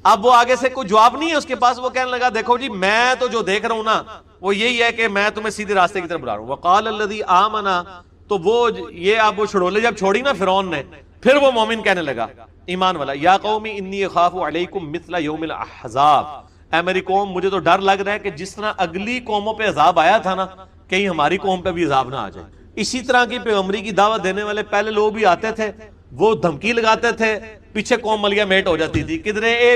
اب وہ آگے سے کوئی جواب نہیں ہے اس کے پاس, وہ کہنے لگا دیکھو جی میں تو جو دیکھ رہا ہوں نا وہ یہی ہے کہ میں تمہیں سیدھے راستے کی طرف بلا رہا ہوں. وقال الذی آمنا, تو وہ یہ اب وہ چھڑولے جب چھوڑی نا فرعون نے, پھر وہ مومن کہنے لگا ایمان والا, یا قومی انی اخاف علیکم مثل یوم الاحزاب, اے میری قوم مجھے تو ڈر لگ رہا ہے کہ جس طرح اگلی قوموں پہ عذاب آیا تھا نا کہیں ہماری قوم پہ بھی عذاب نہ آ جائے. اسی طرح کی پیغمبری کی دعوت دینے والے پہلے لوگ بھی آتے تھے, وہ دھمکی لگاتے تھے, پیچھے قوم ملیہ میٹ ہو جاتی تھی, کدھرے